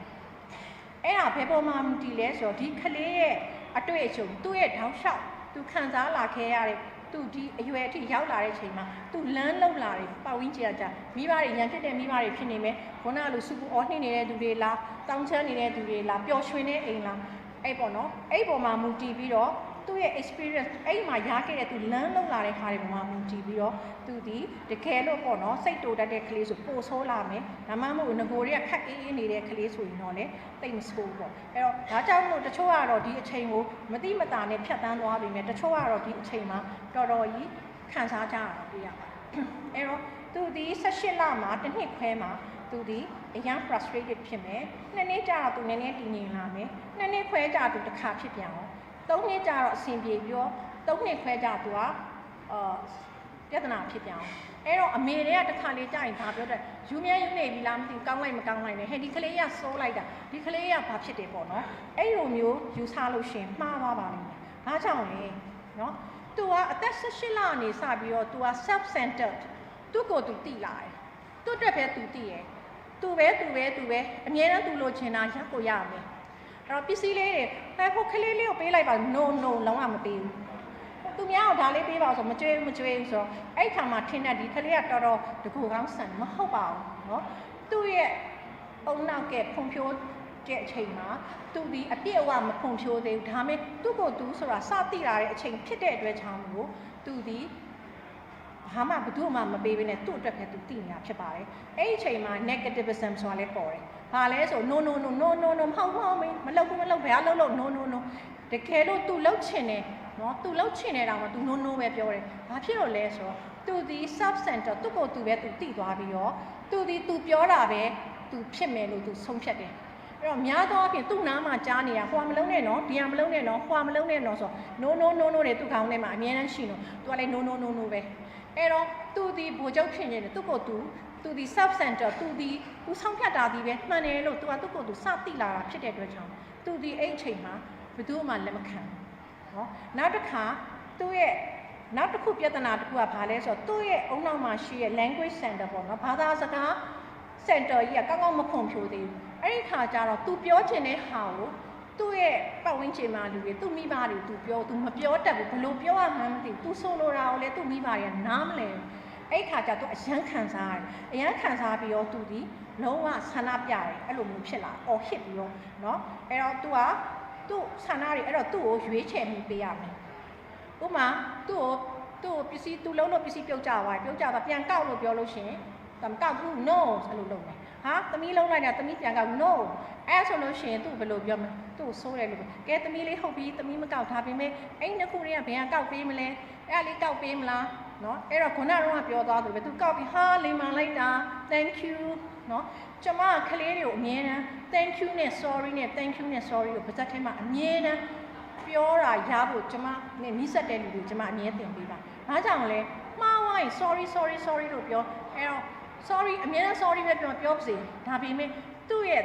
အဲ့ဒါဘယ်ပေါ်မှာမတည်လဲဆိုတော့ဒီကလေးရဲ့အတွေ့အကြုံသူ့ရဲ့ထောက်လျှောက်သူခံစားလာခဲ့ရတဲ့ သူဒီအရွယ်အထိရောက်လာတဲ့အချိန်မှာသူလမ်းလုံလာတယ်ပတ်ဝန်းကျင်ကမိဘတွေရန်ဖြစ်တဲ့မိဘတွေဖြစ်နေမယ်ခုနကလိုစုပူအော်နှိမ့်နေတဲ့သူတွေလားတောင်းချမ်းနေတဲ့သူတွေလားပျော်ရွှင်တဲ့အိမ်လားအဲ့ပေါ့နော်အဲ့ပေါ်မှာမူတည်ပြီးတော့သူ့ရဲ့ experience အဲ့မှာရခဲ့တဲ့သူလမ်းလုံလာတဲ့ခါတွေပေါ်မှာမူတည်ပြီးတော့သူဒီတကယ်လို့ပေါ့နော်စိတ်တူတတ်တဲ့ကလေးဆိုပို့ဆိုးလာမယ်ဒါမှမဟုတ်ငကိုတွေကခက်အေးအေးနေတဲ့ကလေးဆိုရင်တော့လေတိတ်မဆိုးပေါ့အဲ့တော့ဒါကြောင့်မို့တချို့ကတော့ဒီအချိန်ကိုမတိမတာနဲ့ဖြတ်တန်းသွားပြီမယ်တချို့ကတော့ဒီအချိန်မှာတော်တော်ကြီးခံစားကြရတာတွေ့ရပါတယ်အဲ့တော့သူဒီ18လမှာတစ်နှစ်ခွဲမှာသူဒီအရန် frustrated ဖြစ်မယ်နှစ်နှစ်ကြာတော့သူနည်းနည်းတည်ငြိမ်လာမယ်နှစ်နှစ်ခွဲကြာသူတစ်ခါဖြစ်ပြန်အောင်3နှစ်ကြာတော့အဆင်ပြေပြီးတော့3နှစ်ခွဲကြာသူကပြဿနာဖြစ်ပြန်အောင်အဲ့တော့အမေတွေကတစ်ခါလေးကြာရင်ဘာပြောတဲ့ယူမြန်းယူနေပြီလားမသိဘူးကောင်းလိုက်မကောင်းလိုက်နဲ့ဟဲ့ဒီကလေးကစိုးလိုက်တာဒီကလေးကဘာဖြစ်တယ်ပေါ့နော်အဲ့လိုမျိုးယူဆလို့ရှင်မှားသွားပါလိမ့်မယ်ဘာကြောင့်လဲနော်သူကအသက်18လအနေစပြီးတော့သူက self centered သူ့ကိုယ်သူတိလာတယ်သူ့တက်ပဲသူတိရယ်သူပဲအမြဲတမ်းသူလိုချင်တာရက်ကိုရမယ်အဲ့တော့ပစ္စည်းလေးတွေဟဲ့ဟိုကလေးလေးကိုပေးလိုက်ပါ no လုံးဝမပေးဘူးသူများကဒါလေးပေးပါဆိုမကြွေးဘူးဆိုတော့အဲ့ခါမှာထင်တဲ့ဒီကလေးကတော်တော်တကူကောင်းဆန်မဟုတ်ပါဘူးเนาะသူ့ရဲ့အုံနောက်ကဖွံ့ဖြိုးတဲ့အချိန်မှာသူဒီအပြည့်အဝမဖွံ့ဖြိုးသေးဘူးဒါပေမဲ့သူ့ကိုသူဆိုတာစတိလာတဲ့အချိန်ဖြစ်တဲ့အတွက်ချောင်းကိုသူဒီဘာမှဘယ်သူမှမပေးဘဲနဲ့သူ့အတွက်ပဲသူတည်နေတာဖြစ်ပါတယ်အဲ့ဒီအချိန်မှာ negativism ဆိုတာလည်းပေါ်တယ်ဘာလဲဆို no မဟုတ်မလုပ်ဘယ်လုပ် no တကယ်လို့သူလှုပ်ချင်တယ်နော်သူလှုပ်ချင်နေတာမှသူ no ပဲပြောတယ်ဘာဖြစ်လို့လဲဆိုတော့သူဒီ self center သူ့ကိုသူပဲသူတည်သွားပြီးတော့သူပြောတာပဲသူဖြစ်မယ်လို့သူဆုံးဖြတ်တယ်အဲ့တော့များသောအားဖြင့်သူ့နားမှာကြားနေတာဟိုမလုံးနဲ့နော်ဒီမလုံးနဲ့နော်ဟိုမလုံးနဲ့နော်ဆို no တွေသူ့ခေါင်းထဲမှာအမြဲတမ်းရှိလို့သူကလည်း no ပဲအဲ့တော့သူဒီဘိုလ်ချုပ်ဖြစ်နေတယ်သူ့ကိုသူဒီ self center သူဆုံးဖြတ်တာဒီပဲမှန်တယ်လို့သူကသူ့ကိုသူစတိလာတာဖြစ်တဲ့အတွက်ကြောင့်သူဒီအဲ့အချိန်မှာဘယ်သူမှလက်မခံနော်နောက်တစ်ခါသူ့ရဲ့နောက်တစ်ခုပြဿနာတစ်ခုကဘာလဲဆိုတော့သူ့ရဲ့အုံနောက်မှာရှိရဲ့ language center ပေါ့နော်ဘာသာစကား center ကြီးကကောင်းကောင်းမဖွံ့ဖြိုးသေးဘူးအဲ့ဒီခါကျတော့သူပြောချင်တဲ့ဟာကိုသူ့ရဲ့ပတ်ဝန်းကျင်မှာလူတွေသူ့မိဘတွေသူမပြောတတ်ဘူးဘယ်လိုပြောရမှန်းမသိဘူးသူဆိုလိုတာကိုလည်းသူ့မိဘတွေကနားမလည်ဘူးအဲ့ခါကျတော့အယမ်းခံစားရတယ်အယမ်းခံစားပြီးတော့သူဒီလုံးဝဆန္ဒပြတယ်အဲ့လိုမျိုးဖြစ်လာအော်ဟစ်ပြီးတော့เนาะအဲ့တော့သူ့ဆန္ဒတွေအဲ့တော့သူ့ကိုရွေးချယ်မှုပေးရမယ်ဥပမာသူ့ကိုပစ္စည်းသူလုံးလို့ပစ္စည်းပြုတ်ကြသွားပြန်ကောက်လို့ပြောလို့ရှင်တမကောက်ဘူး no အဲ့လိုလုပ်မယ်ဟာသမီးလုံးလိုက်တာသမီးပြန်ကောက် no အဲ့ဆိုလို့ရှင်သူ့ဘယ်လိုပြောမလဲသူ့ဆိုးတယ်လို့ကဲသမီးလေးဟုတ်ပြီသမီးမကောက်ထားပြီမေအဲ့နှစ်ခုတွေကဘယ်ကကောက်ပေးမလဲအဲ့လေးကောက်ပေးမလားနော်အဲ့တော့ခုနကတော့ပြောသွားတယ်ပဲသူကောက်ပြီးဟာလိမ္မာလိုက်တာ thank you နော်ကျမကလေးတွေကိုအမြဲတမ်း thank you နဲ့ sorry နဲ့ thank you နဲ့ sorry ကိုပါဇက်ထဲမှာအမြဲတမ်းပြောတာရဖို့ကျမနဲ့နီးစပ်တဲ့လူတွေကျမအမြဲသင်ပေးပါ။ဘာကြောင့်လဲမှားဝိုင်း sorry လို့ပြောအဲ့တော့ sorry အမြဲတမ်း sorry ပဲပြောပါစေ။ဒါပေမဲ့သူ့ရဲ့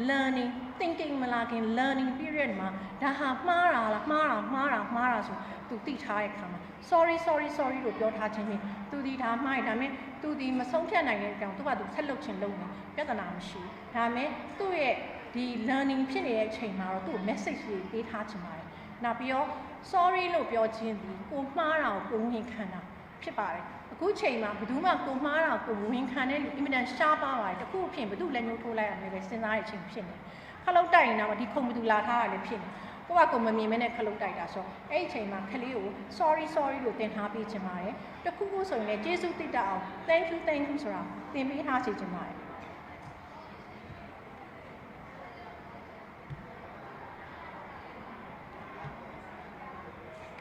learning thinking မလာခင် learning period မှာဒါဟာမှားတာလားမှားတာဆိုသူသိထားတဲ့အခါမှာ sorry လို့ပြောထားခြင်းဖြင့်သူဒီဒါမှားတယ်ဒါပေမဲ့သူဒီမဆုံးဖြတ်နိုင်တဲ့အကြောင်းသူကသူဆက်လုပ်ခြင်းလုပ်နေပြဿနာမရှိဘူးဒါပေမဲ့သူ့ရဲ့ဒီ learning ဖြစ်နေတဲ့အချိန်မှာတော့သူ့ message တွေပေးထားခြင်းပါတယ်နောက်ပြီးတော့ sorry လို့ပြောခြင်းဒီကိုမှားတာကိုဝန်ခံတာဖြစ်ပါတယ်အခုချိန်မှာဘယ်သူမှကိုမှားတာကိုဝန်ခံတဲ့လူအင်မတန်ရှားပါပါတယ်တခုအဖြစ်ဘယ်သူလက်ညှိုးထိုးလိုက်ရမယ်ပဲစဉ်းစားတဲ့အချိန်ဖြစ်နေခလုတ်တိုက်ရင်တော့ဒီခုံဘယ်သူလာထားရလဲဖြစ်နေကိုမမြင်မဲနဲ့ခလုတ်တိုက်တာဆိုအဲ့ဒီအချိန်မှာခလေးကို sorry လို့သင်ထားပေးခြင်းပါတယ်တခုခုဆိုရင်လည်းကျေးဇူးတိတ်အောင် thank you ဆိုတာသင်ပေးထားစေခြင်းပါတယ်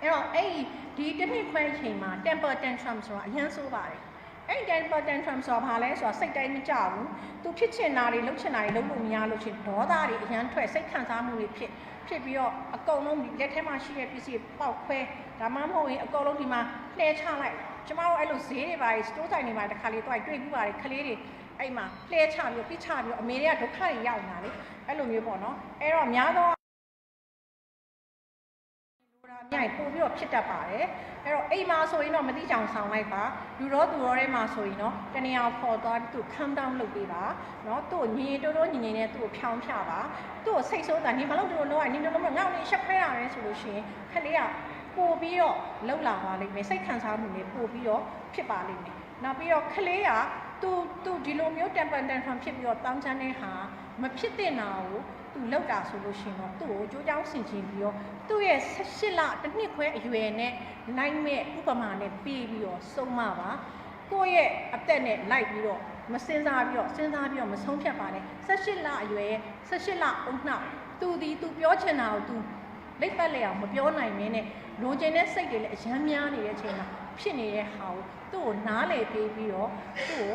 အဲ့တော့အဲ့ဒီတစ်နှစ်ခွဲချိန်မှာ temper tantrum ဆိုတာအရင်ဆိုပါတယ်အဲ့ temper tantrum ဆိုတာဘာလဲဆိုတာစိတ်တိုင်းမကြဘူးသူဖြစ်ချင်တာတွေလုပ်ချင်တာတွေလုပ်လို့မရလို့ချင်းဒေါသတွေအရင်ထွက်စိတ်ခံစားမှုတွေဖြစ်ပြီးတော့အကုန်လုံးလက်ထဲမှာရှိတဲ့ပစ္စည်းပေါက်ခွဲဒါမှမဟုတ်ရင်အကုန်လုံးဒီမှာလှဲချလိုက်ကျမတို့အဲ့လိုဈေးတွေပါစတိုးဆိုင်တွေမှာတစ်ခါလေးတွေ့ပြီးပါတယ်ခလေးတွေအဲ့မှာလှဲချပြီးပြစ်ချပြီးအမေတွေကဒုက္ခတွေရောက်နေတာလေအဲ့လိုမျိုးပေါ့နော်အဲ့တော့များသောမြိုင်ပို့ပြီးတော့ဖြစ်တတ်ပါတယ်အဲ့တော့အိမ်မှာဆိုရင်တော့မတိချောင်ဆောင်လိုက်ပါလူတော့သူတော့ထဲမှာဆိုရင်တော့တနေရာခေါ်သွားပြီးသူ calm down လုပ်ပေးပါเนาะသူ့ညီတိုးညီနဲ့သူ့ကိုဖြောင်းဖြပါသူ့ကိုစိတ်ဆိုးတာနေမလို့တို့လုံးဝနေလုံးမငေါ့နေရှက်ခွဲရတယ်ဆိုလို့ရှိရင်ခလေးက ပို့ပြီးတော့လောက်လာပါလိမ့်မယ်စိတ်ခံစားမှုတွေပို့ပြီးတော့ဖြစ်ပါလိမ့်မယ်နောက်ပြီးတော့ကလေးကသူဒီလိုမျိုး temper tantrum ဖြစ်ပြီးတော့တောင်းချမ်းတဲ့ဟာမဖြစ်တဲ့နာကိုသူလောက်တာဆိုလို့ရှိရင်တော့သူ့ကိုကြိုးကြောင်းဆင်ခြင်ပြီးတော့သူ့ရဲ့18လတစ်နှစ်ခွဲအရွယ်နဲ့နိုင်မဲ့ဥပမာနဲ့ပြီးပြီးတော့ဆုံးမပါကိုယ့်ရဲ့အသက်နဲ့လိုက်ပြီးတော့မစင်စားပြီးတော့မဆုံးဖြတ်ပါနဲ့18လအရွယ်ရဲ့18လအုံနှောက်သူပြောချင်တာကိုသူလိပ်ပတ်လေအောင်မပြောနိုင်မင်းနဲ့လိုချင်တဲ့စိတ်တွေလည်းအယမ်းများနေတဲ့အချိန်မှာဖြစ်နေတဲ့ဟာကိုသူ့ကိုနားလည်ပေးပြီးတော့သူ့ကို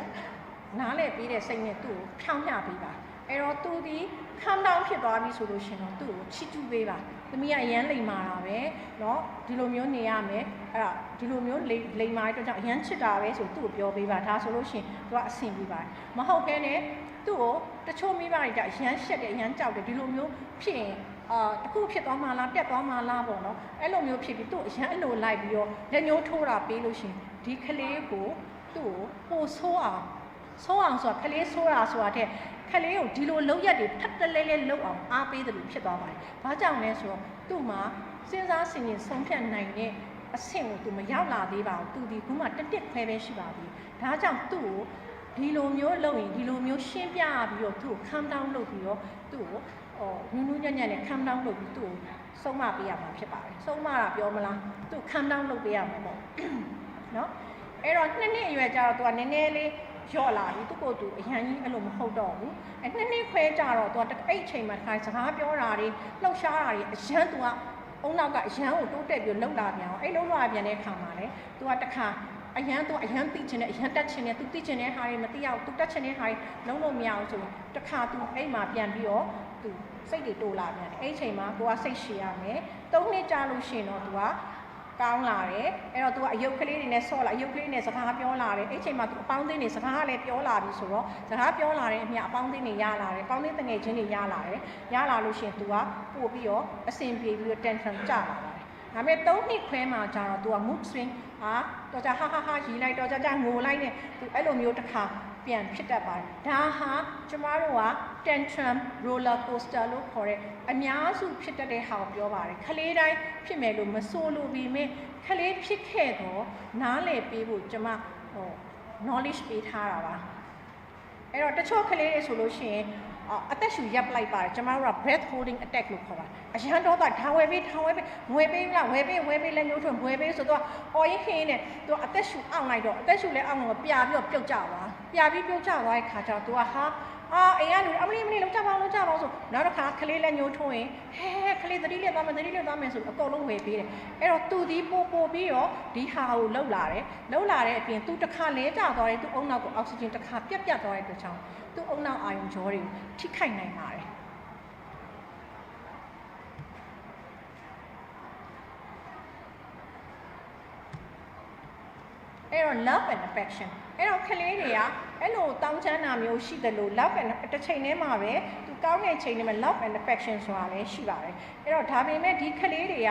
နားလည်ပေးတဲ့စိတ်နဲ့သူ့ကိုဖြောင်းပြပေးပါအဲ့တော့သူဒီ calm down ဖြစ်သွားပြီဆိုလို့ရှင်တော့သူ့ကိုချီးကျူးပေးပါသမီးကအရန်လိမ်မာတာပဲเนาะဒီလိုမျိုးနေရမယ်အဲ့ဒါဒီလိုမျိုးလိမ်မာတဲ့အတွက်ကြောင့်အရန်ချစ်တာပဲဆိုသူ့ကိုပြောပေးပါဒါဆိုလို့ရှင်သူကအဆင်ပြေပါတယ်မဟုတ်ဘဲနဲ့သူ့ကိုတချို့မိဘတွေကအရန်ရှက်တယ်အရန်ကြောက်တယ်ဒီလိုမျိုးဖြစ်ရင်တခုဖြစ်သွားမှလားပြတ်သွားမှလားပေါ့နော်အဲ့လိုမျိုးဖြစ်ပြီးသူ့အရန်အလိုလိုက်ပြီးတော့လက်ညှိုးထိုးတာပေးလို့ရှင်ဒီကလေးကိုသူ့ကိုပိုဆိုးအောင်ဆိုတာကလေးဆိုးတာဆိုတာတဲ့ကလေးကိုဒီလိုလောက်ရက်တွေထပ်တလဲလဲလောက်အောင်အားပေးတယ်လို့ဖြစ်သွားပါတယ်။ဘာကြောင့်လဲဆိုတော့သူ့မှာစဉ်းစားဆင်ခြင်ဆုံးဖြတ်နိုင်တဲ့အဆင့်ကိုသူမရောက်လာသေးပါဘူး။သူဒီခုမှတစ်ခွဲပဲရှိပါသေးတယ်။ဒါကြောင့်သူ့ကိုဒီလိုမျိုးလုပ်ရင်ဒီလိုမျိုးရှင်းပြပြီးတော့သူ့ကို calm down လုပ်ပြီးတော့သူ့ကိုနူးနူးညံ့ညံ့နဲ့ calm down လုပ်ပြီးသူ့ကိုဆုံးမပေးရမှာဖြစ်ပါတယ်။ဆုံးမတာပြောမလား။သူ့ calm down လုပ်ပေးရမှာပေါ့။နော်။အဲ့တော့2နှစ်အရွယ်ကျတော့သူကနည်းနည်းလေးရော့လာပြီသူ့ကိုယ်သူအရန်ကြီးအဲ့လိုမဟုတ်တော့ဘူးအဲ့2နှစ်ခွဲကြတော့သူကအဲ့အချိန်မှာတစ်ခါစကားပြောတာတွေလှုပ်ရှားတာတွေအရန်သူကအုံနောက်ကအရန်ကိုတိုးတက်ပြီးလှုပ်လာပြန်အောင်အဲ့လှုပ်လာပြန်တဲ့အခါမှာလေသူကတစ်ခါအရန်သိချင်တယ်အရန်တက်ချင်တယ်သူသိချင်တဲ့ဟာတွေမသိအောင်သူတက်ချင်တဲ့ဟာတွေလုံးလို့မရအောင်ဆိုရင်တစ်ခါသူအဲ့မှာပြန်ပြီးတော့သူစိတ်တွေတိုးလာပြန်တယ်အဲ့အချိန်မှာကိုကစိတ်ရှည်ရမယ်3နှစ်ကြာလို့ရှိရင်တော့သူကကောင်းလာတယ်အဲ့တော့ तू ကအယုတ်ကလေးတွေနဲ့ဆော့လာအယုတ်ကလေးနဲ့စကားပြောလာတယ်အဲ့ချိန်မှာ तू အပေါင်းအသင်းတွေစကားလည်းပြောလာပြီဆိုတော့စကားပြောလာတဲ့အမြအပေါင်းအသင်းတွေရလာတယ်အပေါင်းအသင်းတငယ်ချင်းတွေရလာတယ်ရလာလို့ရှိရင် तू ကပို့ပြီးတော့အဆင်ပြေပြီးတော့ tension ကျလာပါတယ်ဒါပေမဲ့3နှစ်ခွဲမှာကျတော့ तू က mood swing တော်ကြဟာရီလိုက်တော်ကြငိုလိုက်နဲ့ तू အဲ့လိုမျိုးတစ်ခါပြန်ဖြစ်တတ်ပါတယ်ဒါဟာကျမတို့က tantrum roller coaster လို့ခေါ်တဲ့အများစုဖြစ်တတ်တဲ့ဟာကိုပြောပါတယ်ခလေးတိုင်းဖြစ်မယ်လို့မဆိုလို့ပြီးမြဲခလေးဖြစ်ခဲ့တော့နားလည်ပေးဖို့ကျမknowledge ပေးထားတာပါအဲ့တော့တချို့ခလေးတွေဆိုလို့ရှိရင်အသက်ရှူရပ်လိုက်ပါတယ်ကျမတို့က breath holding attack လို့ခေါ်ပါတယ်အရန်တော့ဒါဝယ်ပေးငွေပေးလားဝယ်ပေးလက်ညှိုးထွန်းဝယ်ပေးဆိုတော့အော်ရင်ခင်းနဲ့သူအသက်ရှူအောင်လိုက်တော့အသက်ရှူလဲအောင်တော့ပြပြီးတော့ပြုတ်ကြသွားတဲ့ခါကျတော့သူကဟာအိမ်ကလူအမလေးလောက်ကြပါဆိုနောက်တစ်ခါခလေးလက်ညှိုးထွန်းရင်ဟဲခလေးသတိလျက်သွားမယ်ဆိုအကုန်လုံးဝယ်ပေးတယ်အဲ့တော့သူဒီပို့ပြီးတော့ဒီဟာကိုလှုပ်လာတဲ့အပြင်သူတစ်ခါလဲကျသွားတယ်သူအုံနောက်ကိုအောက်ဆီဂျင်တစ်ခါပြတ်သွားတဲ့အတွက်ကြောင့်သူ့အုံနောက်အာရုံကြောတွေကိုထိခိုက်နိုင်ပါတယ်အဲ့တော့ love and affection အဲ့တော့ကလေးတွေကအဲ့လိုတောင်းချမ်းတာမျိုးရှိတယ်လို့ love and တစ်ချိန်တည်းမှာပဲသူကောင်းတဲ့ချိန်တည်းမှာ love and affection ဆိုတာလည်းရှိပါတယ်အဲ့တော့ဒါပေမဲ့ဒီကလေးတွေက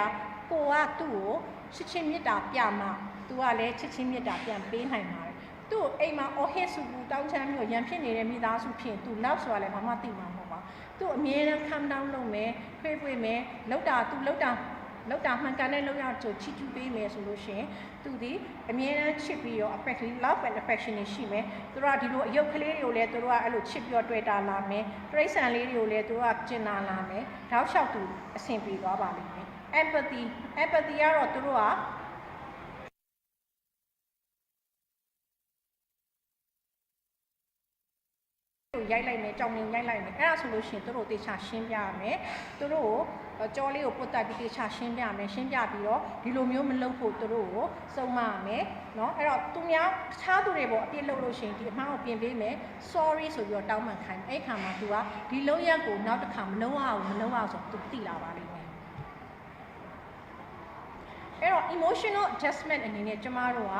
ကိုကသူ့ကိုချစ်ချင်းမေတ္တာပြမှသူကလည်းချစ်ချင်းမေတ္တာပြန်ပေးနိုင်ပါတယ်သူ့အိမ်မှာအော်ဟစ်ဆူပူတောင်းချမ်းမျိုးရန်ဖြစ်နေတဲ့မိသားစုဖြစ်သူ love ဆိုတာလည်းဘာမှသိမှာမဟုတ်ပါသူ့အမြဲတမ်း calm down လုပ်မယ်ဖွေးမယ်လောက်တာမှန်ကန်တဲ့လောက်ရချိုချီကျူးပေးမယ်ဆိုလို့ရှိရင်သူဒီအမြဲတမ်းချစ်ပြီးတော့ affection love and affection တွေရှိမယ်သူတို့ကဒီလိုအယုတ်ကလေးတွေကိုလည်းသူတို့ကအဲ့လိုချစ်ပြီးတော့တွေ့တာလာမယ်တိရစ္ဆာန်လေးတွေကိုလည်းသူတို့ကကျင်နာလာမယ်တောက်လျှောက်သူအဆင်ပြေသွားပါလိမ့်မယ် empathy ကတော့သူတို့ကရိုက်လိုက်မယ်ကြောင်မြင်ရိုက်လိုက်မယ်အဲ့ဒါဆိုလို့ရှိရင်သူတို့တေချာရှင်းပြရမယ်သူတို့ကိုကြောလေးကိုပုတ်တက်ပြီးတေချာရှင်းပြမယ်ရှင်းပြပြီးတော့ဒီလိုမျိုးမလုပ်ဖို့သူတို့ကိုစုံမရမယ်เนาะအဲ့တော့သူများတခြားသူတွေပေါ့အပြစ်လုပ်လို့ရှိရင်ဒီအမှားကိုပြင်ပေးမယ် sorry ဆိုပြီးတော့တောင်းပန်ခိုင်းအဲ့ခါမှာသူကဒီလုံးရက်ကိုနောက်တစ်ခါမလုပ်အောင်ဆိုသူသိလာပါလိမ့်မယ်အဲ့တော့ emotional adjustment အနေနဲ့ကျမတို့က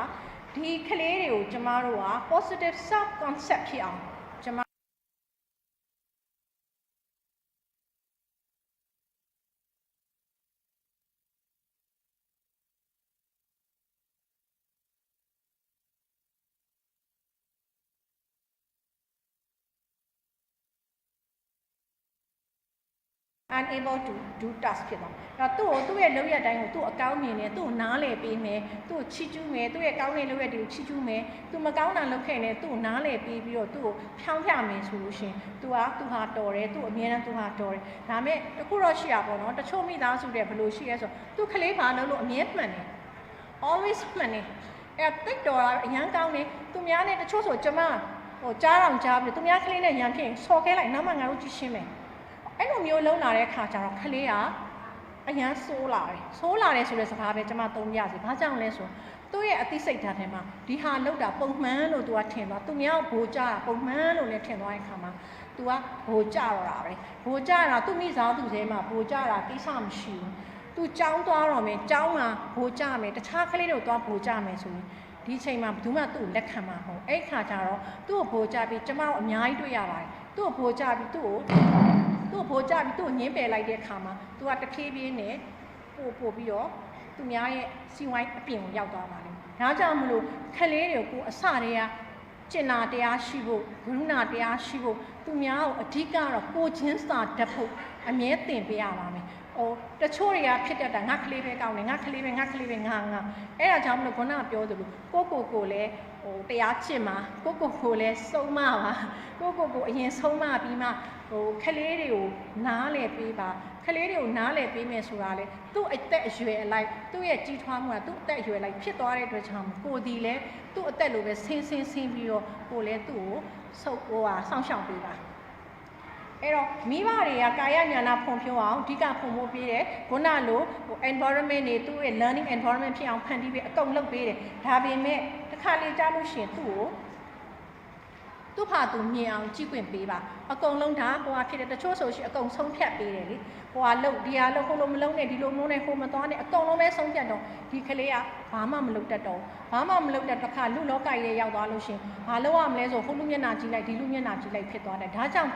ဒီကလေးတွေကိုကျမတို့က positive self concept ဖြစ်အောင် unable to do task ဖြစ်သွားအဲ့တော့သူ့ရဲ့လုပ်ရတိုင်းကိုသူ့အကောင်းမြင်နေသူ့နားလေပေးမယ်သူ့ချီးကျူးမယ်သူ့ရဲ့ကောင်းတဲ့လုပ်ရတွေကိုချီးကျူးမယ်သူမကောင်းတာလုပ်ခဲ့နေသူ့နားလေပေးပြီးတော့သူ့ကိုဖြောင်းပြမယ်ဆိုလို့ရှင်သူဟာတော်တယ်သူ့အမြဲတမ်းသူဟာတော်တယ်ဒါမဲ့တခုတော့ရှိရပါတော့တချို့မိသားစုတွေဘယ်လိုရှိရဲဆိုသူ့ကလေးဘာလုပ်လို့အမြဲမှန်တယ် always မှန်တယ်အဲ့တိတ်တော်အရန်ကောင်းတယ်သူများနဲ့တချို့ဆိုကျမကြားအောင်ကြားပြီးသူများကလေးနဲ့ရန်ဖြစ်ဆော်ခဲလိုက်နောက်မှငါတို့ကြည့်ရှင်းမယ်အဲ့လိုမျိုးလုံးလာတဲ့အခါကျတော့ကလေးကအရန်ဆိုးလာတယ်ဆိုတဲ့စကားပဲကျမသုံးပြစီဘာကြောင့်လဲဆိုသူ့ရဲ့အသိစိတ်ဓာတ်ထဲမှာဒီဟာလောက်တာပုံမှန်လို့သူကထင်သွားသူများဘိုးကြတာပုံမှန်လို့လည်းထင်သွားတဲ့အခါမှာသူကဘိုးကြတော့တာပဲဘိုးကြတာသူ့မိသားစုထဲမှာဘိုးကြတာကိစ္စမရှိဘူးသူကြောင်းသွားတော့မယ်ကြောင်းမှာဘိုးကြမယ်တခြားကလေးတို့သွားဘိုးကြမယ်ဆိုရင်ဒီချိန်မှာဘယ်သူမှသူ့ကိုလက်ခံမှာမဟုတ်အဲ့ခါကျတော့သူ့ကိုဘိုးကြပြီးကျမတို့အများကြီးတွေ့ရပါတယ်သူ့ကိုဘိုးကြပြီးသူ့ကိုညင်းပယ်လိုက်တဲ့အခါမှာသူကတဖြည်းဖြည်းနဲ့ပို့ပြီးတော့သူများရဲ့စီဝိုင်းအပြင်ကိုရောက်သွားပါလိမ့်မယ်ဒါကြောင့်မလို့ခလေးတွေကိုအစတည်းကကျင်နာတရားရှိဖို့ဂရုဏာတရားရှိဖို့သူများကိုအဓိကတော့ကိုချင်းစာတတ်ဖို့အမြဲသင်ပေးရပါမယ်တချို့တွေကဖြစ်တတ်တာငါကလေးပဲကောင်းတယ်ငါကလေးပဲငါအဲ့ဒါကြောင့်မလို့ခုနကပြောသလိုကိုလည်းတရားကျင့်မှာကိုလည်းဆုံးမပါကိုအရင်ဆုံးမပြီးမှခလေးတွေကိုနားလည်ပေးပါခလေးတွေကိုနားလည်ပေးမယ်ဆိုတာလေသူ့အသက်အရွယ်အလိုက်သူ့ရဲ့ကြီးထွားမှုကသူ့အသက်အရွယ်လိုက်ဖြစ်သွားတဲ့အတွက်ကြောင့်ကိုဒီလည်းသူ့အသက်လိုပဲဆင်းပြီးတော့ကိုလည်းသူ့ကိုစောင့်ရှောက်ပေးပါအဲ့တော့မိဘတွေကကာယဉာဏဖွံ့ဖြိုးအောင်အဓိကဖွံ့ဖြိုးပေးတယ်ခုနလိုenvironment တွေသူ့ရဲ့ learning environment ဖြစ်အောင်ဖန်တီးပေးအကုန်လုပ်ပေးတယ်ဒါပေမဲ့တစ်ခါလေကြားလို့ရှိရင်သူ့ဟာသူမြင်အောင်ကြည့်ခွင့်ပေးပါအကုန်လုံးဒါဟိုဟာဖြစ်တယ်တချို့ဆိုရှင်အကုန်ဆုံးဖြတ်ပေးတယ်လေဟိုဟာလုပ်ဒီဟာလုပ်ဟိုလိုမလုပ်နဲ့ဒီလိုမျိုးနဲ့ဟိုမသွားနဲ့အကုန်လုံးပဲဆုံးဖြတ်တော့ဒီကလေးကဘာမှမလုပ်တတ်တော့ဘာမှမလုပ်တတ်တစ်ခါလူလောကကြီးရောက်သွားလို့ရှင်ဘာလုပ်ရမလဲဆိုဟိုလူမျက်နှာကြည့်လိုက်ဒီလူမျက်နှာကြည့်လိုက်ဖြစ်သွားတယ်ဒါကြောင့်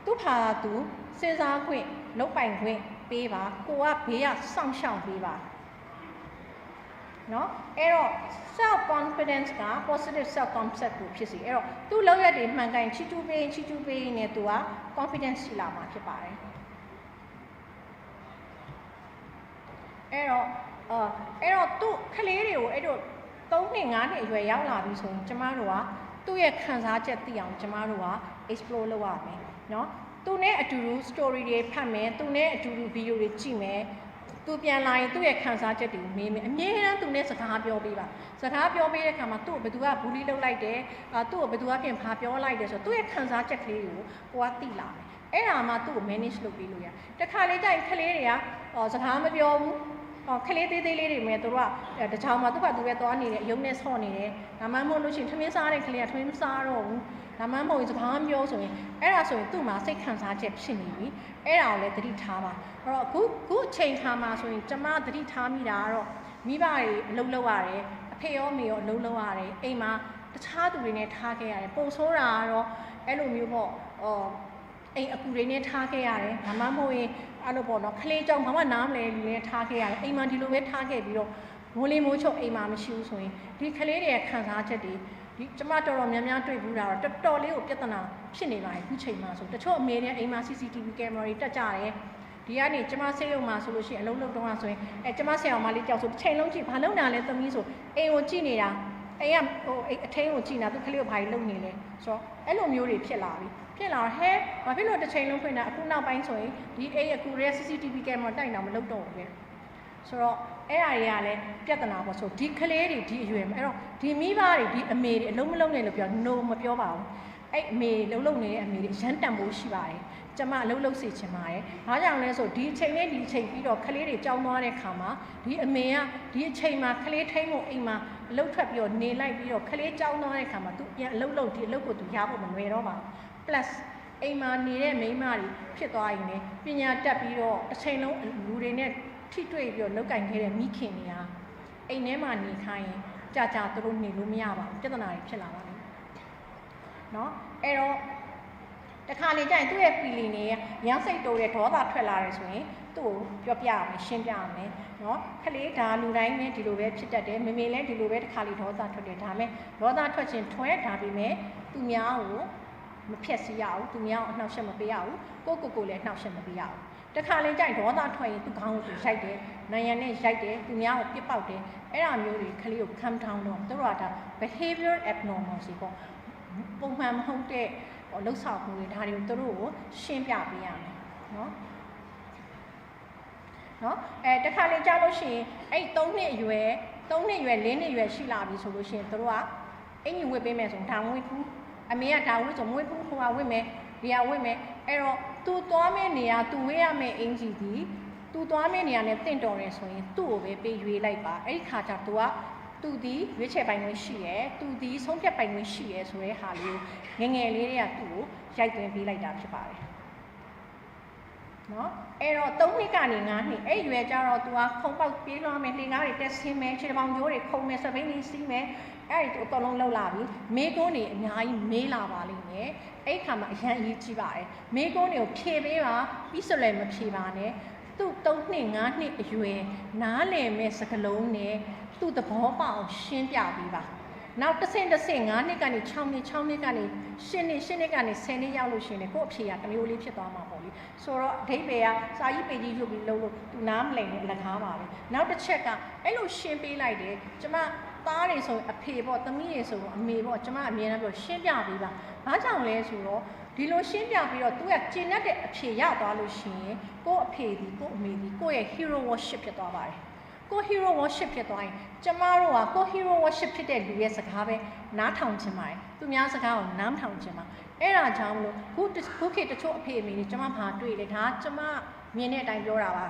သူ့ဟာသူစဉ်းစားခွင့်လုပ်ပိုင်ခွင့်ပေးပါကိုကဘေးကစောင့်ရှောက်ပေးပါနော်အဲ့တော့ self confidence က positive self concept ကိုဖြစ်စီအဲ့တော့သူ့လောက်ရတဲ့မှန်ကန်ချီကျူးပေးနေသူက confidence ရှိလာမှာဖြစ်ပါတယ်အဲ့တော့သူ့ကလေးတွေကိုအဲ့တော့3နှစ်5နှစ်အရွယ်ရောက်လာပြီဆိုရင်ကျမတို့ကသူ့ရဲ့ခံစားချက်သိအောင်ကျမတို့က explore လုပ်ရမယ်နော်သူနဲ့အတူတူ story တွေဖတ်မယ်သူနဲ့အတူတူ video တွေကြည့်မယ်သူပြန်လာရင်သူ့ရဲ့ခံစားချက်တွေကိုမေးမယ်အမြဲတမ်းသူနဲ့စကားပြောပေးပါစကားပြောပေးတဲ့အခါမှာသူ့ကိုဘယ်သူကဘူးလီလုပ်လိုက်တယ်သူ့ကိုဘယ်သူကပြန်ဖာပြောလိုက်တယ်ဆိုတော့သူ့ရဲ့ခံစားချက်ကလေးကိုကသိလာမယ်အဲ့ဒါမှသူ့ကို manage လုပ်ပေးလို့ရတခါလေကျရင်ကလေးတွေကစကားမပြောဘူးကလေးသေးလေးတွေမဲ့သူတို့ကတချောင်းမှာသူ့ဘာသူပဲသွားနေတယ်အယုံနဲ့ဆော့နေတယ်ဒါမှမဟုတ်လို့ရှိရင်ထမင်းစားတဲ့ကလေးကထမင်းမစားတော့ဘူးဒါမှမဟုတ်စကားမပြောဆိုရင်အဲ့ဒါဆိုရင်သူ့မှာစိတ်ခံစားချက်ဖြစ်နေပြီအဲ့ဒါကိုလည်းသတိထားပါအဲ့တော့ခုအချိန်ခါမှာဆိုရင်ကျမသတိထားမိတာကတော့မိဘတွေအလုပ်လုပ်ရတယ်အဖေရောမေရောအလုပ်လုပ်ရတယ်အိမ်မှာတခြားသူတွေနဲ့ထားခဲ့ရတယ်ပုံဆိုးတာကတော့အဲ့လိုမျိုးပေါ့အိမ်အကူတွေနဲ့ထားခဲ့ရတယ်ဒါမှမဟုတ်ရင်အဲ့လိုပေါ့နော်ခလေးကြောင့်ဘာမှနားမလဲလူတွေထားခဲ့ရတယ်အိမ်မှာဒီလိုပဲထားခဲ့ပြီးတော့မိုးလေးမိုးချုပ်အိမ်မှာမရှိဘူးဆိုရင်ဒီခလေးတွေရဲ့ခံစားချက်တွေဒီကျမတော်များများတွေ့ဘူးတာတော့တော်တော်လေးကိုပြဿနာဖြစ်နေပါတယ်ခုချိန်မှာဆိုတချို့အမေတွေအိမ်မှာ CCTV ကင်မရာတွေတက်ကြတယ်ဒီကနေကျမဆေးရုံမှာဆိုလို့ရှိရင်အလုံးလုံးတော့ဆိုရင်ကျမဆေးရုံမှာလေးကြောက်ဆိုတစ်ချိန်လုံးကြည့်ဘာလုပ်တာလဲသမီးဆိုအိမ်ကိုကြည့်နေတာအိမ်ကအထင်းကိုကြည့်နေတာသူကလေးကိုဘာကြီးလုပ်နေလဲဆိုတော့အဲ့လိုမျိုးတွေဖြစ်လာပြီဖြစ်လာတော့ဟဲဘာဖြစ်လို့တစ်ချိန်လုံးဖွင့်တာအခုနောက်ပိုင်းဆိုရင်ဒီအိမ်အကူရဲ့ CCTV ကင်မရာတိုက်တာမလုပ်တော့ဘူးပဲဆိုတော့အဲ့အရာတွေကလည်းပြဿနာပေါ့ဆိုဒီကလေးတွေဒီအရွယ်မှာအဲ့တော့ဒီမိဘတွေဒီအမေတွေအလုံးမလုံးနဲ့လို့ပြော no မပြောပါဘူးအဲ့အမေလုံးနေတဲ့အမေတွေရမ်းတန်ဖို့ရှိပါတယ်ကျမအလုံးစေချင်ပါတယ်ဘာကြောင့်လဲဆိုဒီအချိန်နဲ့ဒီအချိန်ပြီးတော့ကလေးတွေကြောင်းသွားတဲ့ခါမှာဒီအမေကဒီအချိန်မှာကလေးထိန်းဖို့အိမ်မှာအလုပ်ထွက်ပြီးတော့နေလိုက်ပြီးတော့ကလေးကြောင်းသွားတဲ့ခါမှာသူပြန်အလုပ်ဒီအလုပ်ကိုသူရဖို့မလွယ်တော့ပါဘူး plus အိမ်မှာနေတဲ့မိန်းမတွေဖြစ်သွားရင်လည်းပညာတက်ပြီးတော့တစ်ချိန်လုံးလူတွေနဲ့ထိတွေ့ပြီးတော့လောက်ကင်ခဲ့တဲ့မိခင်တွေကအိမ်ထဲမှာနေခိုင်းရင်ကြာသူတို့နေလို့မရပါဘူးပြဿနာတွေဖြစ်လာပါလိမ့်မယ်เนาะအဲ့တော့တခါလေကျရင်သူ့ရဲ့ feeling တွေရမ်းစိတ်တိုးတဲ့ဒေါသထွက်လာတယ်ဆိုရင်သူ့ကိုပြောပြရမယ်ရှင်းပြရမယ်เนาะခလေးဒါလူတိုင်းနဲ့ဒီလိုပဲဖြစ်တတ်တယ်မေမေလည်းဒီလိုပဲတခါလေဒေါသထွက်တယ်ဒါမဲ့ဒေါသထွက်ခြင်းထွက်ဒါပေမဲ့သူများကို မဖြက်စီရအောင်သူများအနှောက်ယှက်မပေးရဘူးကိုလည်းနှောက်ယှက်မပေးရဘူးတခါလေကြိုက်ဒေါသထွက်ရင်သူခေါင်းကိုသူရိုက်တယ်နိုင်ရန်နဲ့ရိုက်တယ်သူများကိုပြစ်ပေါက်တယ်အဲ့ဒါမျိုးတွေကလေးကို calm down တော့သူတို့ကဒါ behavior abnormal စီပေါ့ပုံမှန်မဟုတ်တဲ့လှုပ်ဆောင်မှုတွေဒါတွေကိုသူတို့ကိုရှင်းပြပေးရမယ်နော်တခါလေကြားလို့ရှိရင်အဲ့3နှစ်အရွယ်4နှစ်အရွယ်ရှိလာပြီဆိုလို့ရှိရင်သူတို့ကအင်ကြီးဝတ်ပေးမယ်ဆိုဒါဝတ်ဘူးအမေကဒါဝတ်ဆိုမဝတ်ဘူးဟိုကဝတ်မယ်ဒီကဝတ်မယ်အဲ့တော့သူသွားမယ့်နေရာသူဝတ်ရမယ့်အင်ကြီးဒီသူသွားမယ့်နေရာနဲ့တင့်တော်တယ်ဆိုရင်သူ့ကိုပဲပေးရွေးလိုက်ပါအဲ့ဒီခါကျသူဒီရွေးချယ်ပိုင်ခွင့်ရှိရယ်သူဒီဆုံးဖြတ်ပိုင်ခွင့်ရှိရယ်ဆိုတဲ့ဟာလေးကိုငယ်လေးတွေကသူ့ကိုရိုက်သွင်းပေးလိုက်တာဖြစ်ပါတယ်နော်အဲ့တော့3နှစ်ကနေ9နှစ်အဲ့ရွယ်ကြတော့ तू ခုံပေါက်ပြေးလွှမ်းမယ်လှေကားတွေတက်ဆင်းမယ်ခြေပေါင်ကျိုးတွေခုံမယ်စပိန်လေးစီးမယ်အဲ့ဒီအတော်လုံးလောက်လာပြီမေးခွန်းတွေအများကြီးမေးလာပါလိမ့်မယ်အဲ့ခါမှာအရန်အရေးကြီးပါတယ်မေးခွန်းတွေကိုဖြေပေးပါပြီးဆိုလည်းမဖြေပါနဲ့သူ့3နှစ်9နှစ်အရွယ်နားလည်မဲ့စကားလုံးနဲ့သူ့သဘောပေါက်အောင်ရှင်းပြပေးပါနောက်တစ်ဆင့်9နှစ်ကနေ6နှစ်6နှစ်ကနေ10နှစ်ကနေ10နှစ်ရောက်လို့ရှိရင်လေကို့အဖြေကတစ်မျိုးလေးဖြစ်သွားမှာပေါ့လေဆိုတော့အဓိပ္ပာယ်ကစာကြီးပေကြီးရုပ်ပြီးလုံးလို့သူနားမလည်နဲ့လက်ကားပါပဲနောက်တစ်ချက်ကအဲ့လိုရှင်းပေးလိုက်တယ်ကျမသားတွေဆိုအဖေပေါ့သမီးတွေဆိုအမေပေါ့ကျမအမြဲတမ်းပြောရှင်းပြပေးပါဘာကြောင့်လဲဆိုတော့ဒီလိုရှင်းပြပြီးတော့သူကကျင့်တတ်တဲ့အဖြေရသွားလို့ရှိရင်ကို့အဖေဒီကို့အမေဒီကိုယ့်ရဲ့ hero worship ဖြစ်သွားပါတယ်ကို hero worship ဖြစ်သွားရင်ကျမတို့ကကို hero worship ဖြစ်တဲ့လူရဲ့စကားပဲနားထောင်ချင်ပါတယ်သူများစကားကိုနားမထောင်ချင်ပါအဲ့ဒါကြောင့်မလို့ခုခေတ်တချို့အဖေအမေတွေကျမဘာတွေ့လဲဒါကျမမြင်တဲ့အတိုင်းပြောတာပ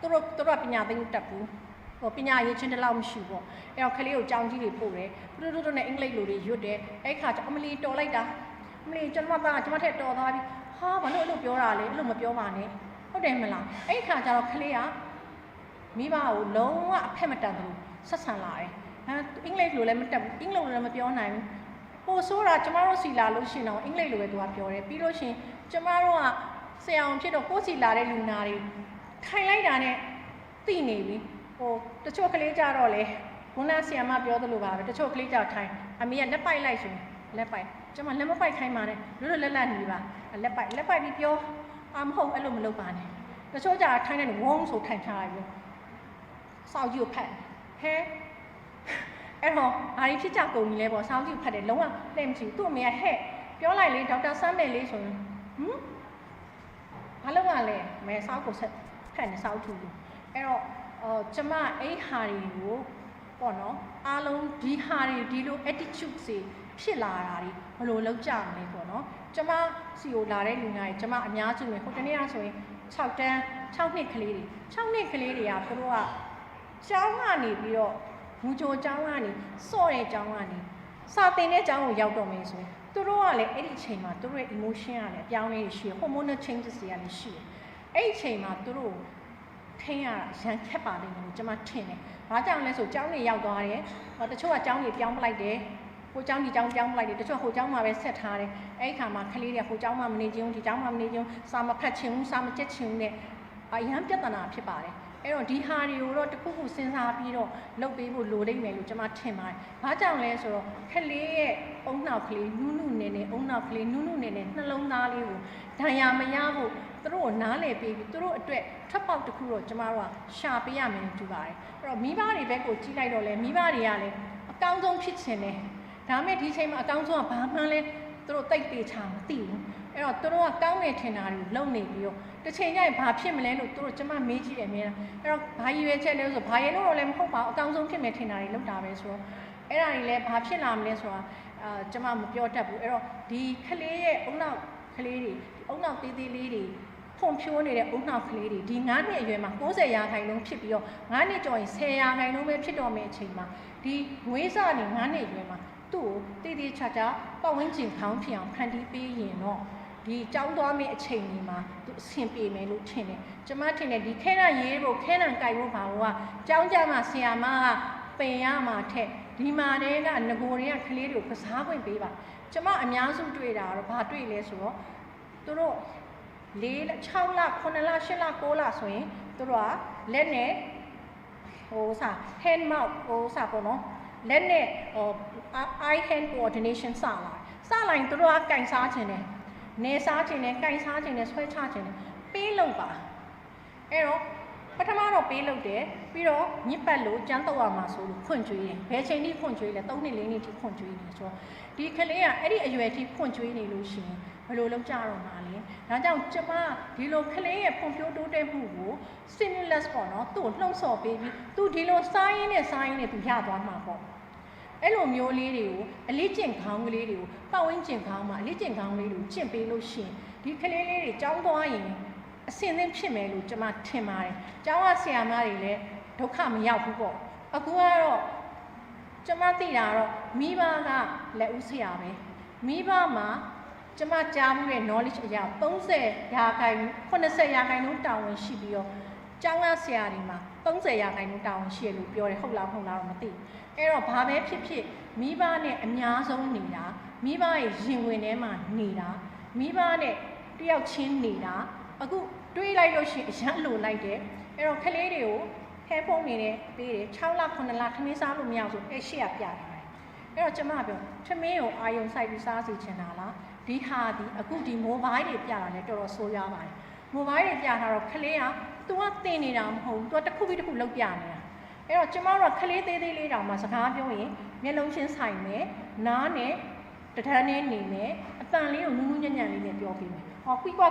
ါသူတို့ပညာသိမတက်ဘူးပညာရေးချင်းတလောက်မရှိဘူးပေါ့အဲ့တော့ကလေးကိုကြောင်းကြီးတွေပို့တယ်သူတို့နဲ့အင်္ဂလိပ်လိုတွေရွတ်တယ်အဲ့ခါကျအမလီတော်လိုက်တာအမလီကျမထက်တော်သွားပြီဟာဘာလို့အဲ့လိုပြောတာလဲအဲ့လိုမပြောပါနဲ့ဟုတ်တယ်မလားအဲ့ခါကျတော့ကလေးကမိဘကိုလုံးဝအဖက်မတန်ဘူးဆက်ဆံလာတယ်အင်္ဂလိပ်လိုလည်းမတက်ဘူးအင်္ဂလိပ်လိုလည်းမပြောနိုင်ဘူးပိုဆိုးတာကျမတို့စီလာလို့ရှိရင်တော့အင်္ဂလိပ်လိုပဲသူကပြောတယ်ပြီးလို့ရှိရင်ကျမတို့ကဆရာအောင်ဖြစ်တော့ကိုယ်စီလာတဲ့လူနာတွေထိုင်လိုက်တာနဲ့သိနေပြီတချို့ကလေးကြတော့လေဘုန်းသားဆရာမပြောသလိုပါပဲတချို့ကလေးကြတော့ထိုင်အမေကလက်ပိုက်လိုက်ဆိုရင်လက်ပိုက်ကျမလက်မပိုက်ခိုင်းပါနဲ့လွတ်လွတ်လပ်လပ်နေပါလက်ပိုက်ပြီးပြောမဟုတ်အဲ့လိုမလုပ်ပါနဲ့တချို့ကြထိုင်နေဝုန်းဆိုထိုင်ထားလိုက်ပြောစောက်ကြီးကိုဖတ်ဟဲအဲ့တော့ဘာကြီးဖြစ်ကြကုန်ပြီလဲပေါ့စောက်ကြီးကိုဖတ်တယ်လုံးဝလက်မကြည့်သူ့အမေကဟဲ့ပြောလိုက်လေဒေါက်တာစမ်းမယ်လေးဆိုရင်ဘာလုပ်ရလဲမဲစောက်ကိုဆက်ဖတ်နေစောက်ထူလို့အဲ့တော့ကျမအဲ့ဟာတွေကိုပေါ့နော်အားလုံးဒီဟာတွေဒီလို attitude တွေဖြစ်လာတာတွေဘယ်လိုလုပ်ကြမလဲပေါ့နော်ကျမစီကိုလာတဲ့လူငယ်တွေကျမအများစုပဲဟိုတနေ့ကဆိုရင်6နှစ်ကလေးတွေကသူတို့ကကျောင်းကနေပြီးတော့ငူချိုကျောင်းကနေစော့တဲ့ကျောင်းကနေစာသင်တဲ့ကျောင်းကိုရောက်တော့မယ်ဆိုရင်သူတို့ကလည်းအဲ့ဒီအချိန်မှာသူတို့ရဲ့ emotion ကလည်းအပြောင်းအလဲရှိရ hormonal changes တွေကလည်းရှိတယ်အဲ့ဒီအချိန်မှာသူတို့ထိန်းရတာရန်ခက်ပါလိမ့်မယ်လို့ကျွန်မထင်တယ်။ဘာကြောင့်လဲဆိုကျောင်းတွေရောက်သွားတယ်။တချို့ကကျောင်းတွေပြောင်းပလိုက်တယ်။ဟိုကျောင်းဒီကျောင်းပြောင်းပလိုက်တယ်။တချို့ဟိုကျောင်းမှာပဲဆက်ထားတယ်။အဲ့ဒီခါမှာကလေးတွေကဟိုကျောင်းမှာမနေချင်းဒီကျောင်းမှာမနေချင်းစာမဖတ်ချင်ဘူးစာမကြက်ချင်ဘူးနဲ့အရန်ပြဿနာဖြစ်ပါတယ်။အဲ့တော့ဒီဟာတွေကိုတော့တခုခုစဉ်းစားပြီးတော့လုပ်ပေးဖို့လိုလိမ့်မယ်လို့ကျွန်မထင်ပါတယ်။ဘာကြောင့်လဲဆိုတော့ကလေးရဲ့အုံနောက်ကလေးနုနုနေနေအုံနောက်ကလေးနုနုနေနေနှလုံးသားလေးကိုဒဏ်ရာမရဖို့သူတို့ကိုနားလည်ပေးပြီးသူတို့အတွက်ထွက်ပေါက်တစ်ခုတော့ကျမတို့ကရှာပေးရမယ်လို့ထင်ပါတယ်အဲ့တော့မိဘတွေဘက်ကိုကြီးလိုက်တော့လဲမိဘတွေကလည်းအကောင်းဆုံးဖြစ်ချင်တယ်ဒါပေမဲ့ဒီချိန်မှာအကောင်းဆုံးကဘာမှန်းလဲသူတို့တိတ်တေချာမသိဘူးအဲ့တော့သူတို့ကကောင်းမယ်ထင်တာတွေလုံနေပြီးတော့တစ်ချိန်ကျရင်ဘာဖြစ်မလဲလို့သူတို့ကျမမေးကြည့်တယ်အများအဲ့တော့ဘာရည်ရွယ်ချက်လဲဆိုဘာရည်လို့တော့လည်းမဟုတ်ပါဘူးအကောင်းဆုံးဖြစ်မယ်ထင်တာတွေလုပ်တာပဲဆိုတော့အဲ့ဒါတွေလည်းဘာဖြစ်လာမလဲဆိုတာကျမမပြောတတ်ဘူးအဲ့တော့ဒီကလေးရဲ့အုံနောက်ကလေးတွေအုံနောက်သေးသေးလေးတွေဖွံ့ဖြိုးနေတဲ့အုံနောက်ကလေးတွေဒီ9နှစ်အရွယ်မှာ90%ဖြစ်ပြီးတော့9နှစ်ကျော်ရင်10%ပဲဖြစ်တော့မယ့်အချိန်မှာဒီငွေစာနေ9နှစ်အရွယ်မှာသူ့ကိုတည်တည်ချာချာပတ်ဝန်းကျင်ခေါင်းဖြစ်အောင်ဖန်တီးပေးရင်တော့ဒီကြောင်းသွားမယ့်အချိန်တွေမှာသူအဆင်ပြေမယ်လို့ထင်တယ်။ကျမထင်တယ်ဒီခဲနံရေးဖို့ခဲနံကြိုက်ဖို့ဘာလို့ကကြောင်းကြမှာဆရာမကပင်ရမှာထက်ဒီမှာတည်းကငကိုတွေကကလေးတွေကိုကစားခွင့်ပေးပါကျမအများစုတွေ့တာတော့ဘာတွေ့လဲဆိုတော့သူတို့6လ9လ8လ10လ9လဆိုရင်သူတို့ကလက်နဲ့hand mouth ပေါ့နော်လက်နဲ့eye hand coordination စ လိုင်းတို့ကကင်စားခြင်းနဲ့နေစားခြင်းနဲ့ကင်စားခြင်းနဲ့ဆွဲချခြင်းနဲ့ပေးလို့ပါအဲ့တော့ပထမတော့ပေးလို့တယ်ပြီးတော့ညစ်ပတ်လို့ကျန်းတော့ရမှာဆိုလို့ဖွင့်ကြွေးတယ်ဘယ်ချိန်ထိဖွင့်ကြွေးလဲ3နှစ်4နှစ်ထိဖွင့်ကြွေးနေဆိုတော့ဒီကလေးကအဲ့ဒီအရွယ်ထိဖွင့်ကြွေးနေလို့ရှိရင်ဘယ်လိုလုပ်ကြတော့မှာလဲဒါကြောင့်ကျမဒီလိုကလေးရဲ့ဖွံ့ဖြိုးတိုးတက်မှုကို stimulus ပေါ့နော်သူ့ကိုလှုံ့ဆော်ပေးပြီးသူဒီလိုစားရင်းနဲ့သူရသွားမှာပေါ့အဲ့လိုမျိုးလေးတွေကိုအလေးကျင့်ခေါင်းကလေးတွေကိုပတ်ဝန်းကျင်ခေါင်းမှာအလေးကျင့်ခေါင်းလေးတွေကိုကျင့်ပေးလို့ရှိရင်ဒီကလေးလေးတွေကြောင်းသွားရင်အဆင်သင့်ဖြစ်မယ်လို့ကျွန်မထင်ပါတယ်။ကျောင်းကဆရာမတွေလည်းဒုက္ခမရောက်ဘူးပေါ့။အခုကတော့ကျွန်မသိတာတော့မိဘကလက်ဦးဆရာပဲ။မိဘမှာကျွန်မကြားမှုတဲ့ knowledge အရာ30%ရာခိုင်80%ရာခိုင်နှုန်းတာဝန်ရှိပြီးတော့ကျောင်းကဆရာတွေမှာ30%ရာခိုင်နှုန်းတာဝန်ရှိရလို့ပြောတယ်ဟုတ်လားတော့မသိဘူး။အဲ့တော့ဘာပဲဖြစ်ဖြစ်မိဘနဲ့အများဆုံးနေတာမိဘရဲ့ရင်ဝင်ထဲမှာနေတာမိဘနဲ့တယောက်ချင်းနေတာအခုတွေးလိုက်လို့ရှိရင်အရန်လိုလိုက်တယ်အဲ့တော့ကလေးတွေကိုဟဲဖုန်းနေနဲ့ပေးတယ်6လ9လထမင်းစားလို့မရဆိုအဲ့ရှေ့ကပြတယ်အဲ့တော့ကျမပြောထမင်းကိုအာယုံစိုက်ပြီးစားစီချင်တာလားဒီဟာဒီအခုဒီ mobile တွေပြတာလည်းတော်တော်ဆိုးရွားပါတယ် mobile တွေပြတာတော့ကလေးက तू ကတင်နေတာမဟုတ်ဘူး तू တစ်ခုပြီးတစ်ခုလောက်ပြနေတာအဲ့တော့ကျမတို့ကကလေးသေးသေးလေးတောင်မှစကားပြောရင်မျက်လုံးချင်းဆိုင်မယ်နားနဲ့တထန်းနဲ့နေမယ်အတန်လေးကိုနူးနူးညံ့ညံ့လေးနဲ့ပြောပေးမယ်ဟောကွီကွာ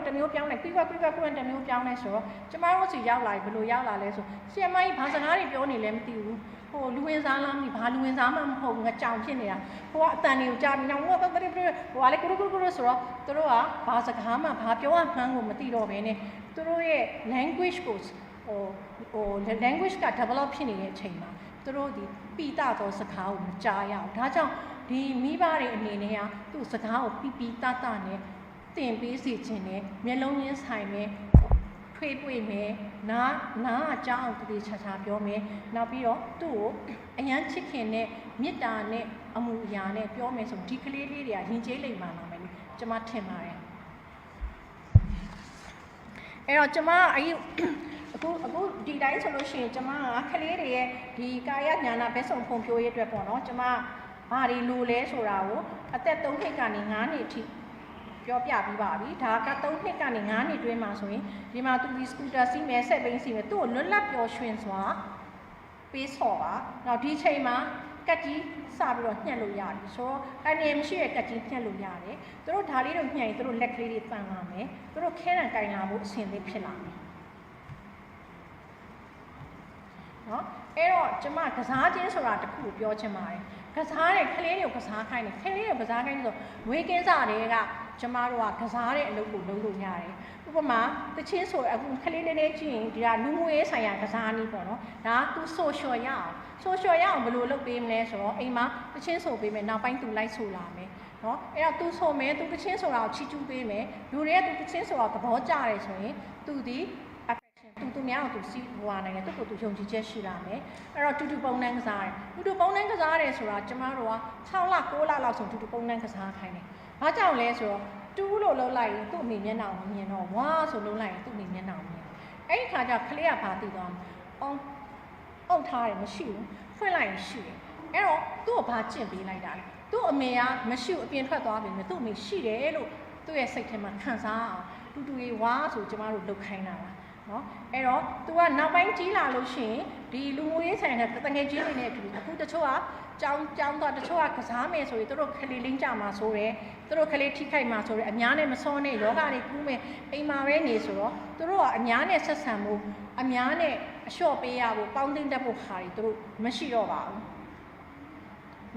တမျိုးပြောင်းလိုက်ကွီကွာတမျိုးပြောင်းလိုက်ဆိုတော့ကျမတို့စီရောက်လာပြီဘယ်လိုရောက်လာလဲဆိုဆရာမကြီးဘာစကားတွေပြောနေလဲမသိဘူးဟိုလူဝင်စားလားမသိဘာလူဝင်စားမှမဟုတ်ဘူးငါကြောင်ဖြစ်နေတာဟိုကအတန်တွေကိုကြားပြီးတော့ဟိုကလည်းဆိုတော့သူတို့ကဘာစကားမှဘာပြောရမှန်းကိုမသိတော့ဘဲနဲ့သူတို့ရဲ့ language ကိုlanguage က develop ဖြစ်နေတဲ့အချိန်မှာသူတို့ဒီပိတသောစကားကိုမကြားရအောင်ဒါကြောင့်ဒီမိဘတွေအနေနဲ့ကသူ့စကားကိုပိတနဲ့တင်ပေးစီခြင်းနဲ့မျက်လုံးရင်းဆိုင်မယ်ထွေးပွေမယ်နားအကြောင်းအောင်တည်ချာပြောမယ်နောက်ပြီးတော့သူ့ကိုအရန်ချစ်ခင်နဲ့မေတ္တာနဲ့အမှုအရာနဲ့ပြောမယ်ဆိုဒီကလေးလေးတွေကယဉ်ကျေးလိမ့်မှလာမယ်လို့ကျွန်မထင်ပါတယ်အဲ့တော့ကျွန်မအခုဒီတိုင်းဆိုလို့ရှိရင်ကျွန်မကကလေးတွေရဲ့ဒီကာယဉာဏဘက်ဆုံးဖွံ့ဖြိုးရေးအတွက်ပေါ့နော်ကျွန်မဘာတွေလိုလဲဆိုတာကိုအသက်3နှစ်ကနေ9နှစ်အထိပြောပြပြီးပါပြီဒါက3နှစ်ကနေ9နှစ်တွင်းမှာဆိုရင်ဒီမှာသူဒီစကူတာစီးမယ်ဆက်ဘိန်းစီးမယ်သူ့ကိုလွတ်လပ်ပျော်ရွှင်စွာပေးဆော်ပါနောက်ဒီချိန်မှာကတ်ကြီးစပြီးတော့ညှက်လို့ရတယ်ဆိုတော့အနေမရှိရဲ့ကတ်ကြီးညှက်လို့ရတယ်သူတို့ဒါလေးတော့ညှက်ရင်သူတို့လက်ကလေးတွေပန်လာမယ်သူတို့ခဲတံကင်လာဖို့အဆင်သင့်ဖြစ်လာမယ်နော်အဲ့တော့ကျမကစားခြင်းဆိုတာတခုကိုပြောချင်ပါတယ်ကစားတဲ့ကလေးတွေကိုကစားခိုင်းတယ်ကလေးတွေကိုကစားခိုင်းဆိုဝေးကင်းစားတွေကကျမတို့ကကစားတဲ့အလုပ်ကိုလုပ်လို့ရတယ်ဥပမာတချင်းဆိုအခုကလေးလေးကြည့်ရင်ဒီကလူမှုရေးဆိုင်ရာကစားနည်းပေါ့နော်ဒါကသူ social ရအောင်ဘယ်လိုလုပ်ပေးမလဲဆိုတော့အိမ်မှာတချင်းဆိုပေးမယ်နောက်ပိုင်းသူလိုက်ဆိုလာမယ်နော်အဲ့တော့သူဆိုမယ်သူတချင်းဆိုတာကိုချီးကျူးပေးမယ်လူတွေကသူတချင်းဆိုတာသဘောကျတယ်ဆိုရင်သူဒီသူများအောင်သူစီးဟိုဟာနိုင်တယ်သူ့ကိုသူယုံကြည်ချက်ရှိလာမယ်အဲ့တော့တူတူပုံနှန်းကစားတယ်တူတူပုံနှန်းကစားတယ်ဆိုတာကျမတို့က6လ9လလောက်ဆိုတူတူပုံနှန်းကစားခိုင်းတယ်ဘာကြောင့်လဲဆိုတော့တူးလို့လုံးလိုက်ရင်သူ့အမိမျက်နှာကိုမြင်တော့ဝါဆိုလုံးလိုက်ရင်သူ့အမိမျက်နှာကိုမြင်အဲ့ဒီခါကျကလေးကဘာသိသွားလဲအုပ်ထားတယ်မရှိဘူးဖွင့်လိုက်ရင်ရှိတယ်အဲ့တော့သူ့ကိုဘာကျင့်ပေးလိုက်တာလဲသူ့အမေကမရှိဘူးအပြင်ထွက်သွားပြီမြင်သူ့အမေရှိတယ်လို့သူ့ရဲ့စိတ်ထဲမှာခံစားအောင်တူတူရေးဝါဆိုကျမတို့လုပ်ခိုင်းတာပါနော်အဲ့တော့ तू ကနောက်ပိုင်းကြီးလာလို့ရှိရင်ဒီလူမျိုးရေးဆိုင်တဲ့တငယ်ချင်းတွေနဲ့အတူအခုတချို့ကကြောင်းတော့တချို့ကကစားမယ်ဆိုရင်တို့ခလေးလင်းကြမှာဆိုတယ်တို့ခလေးထိခိုက်မှာဆိုတယ်အများနဲ့မစောနဲ့ယောဂတွေကူးမယ်အိမ်မှာပဲနေဆိုတော့တို့ကအများနဲ့ဆက်ဆံမှုအများနဲ့အလျှော့ပေးရဖို့ပေါင်းတင်တတ်ဖို့ခါတွေတို့မရှိတော့ပါဘူး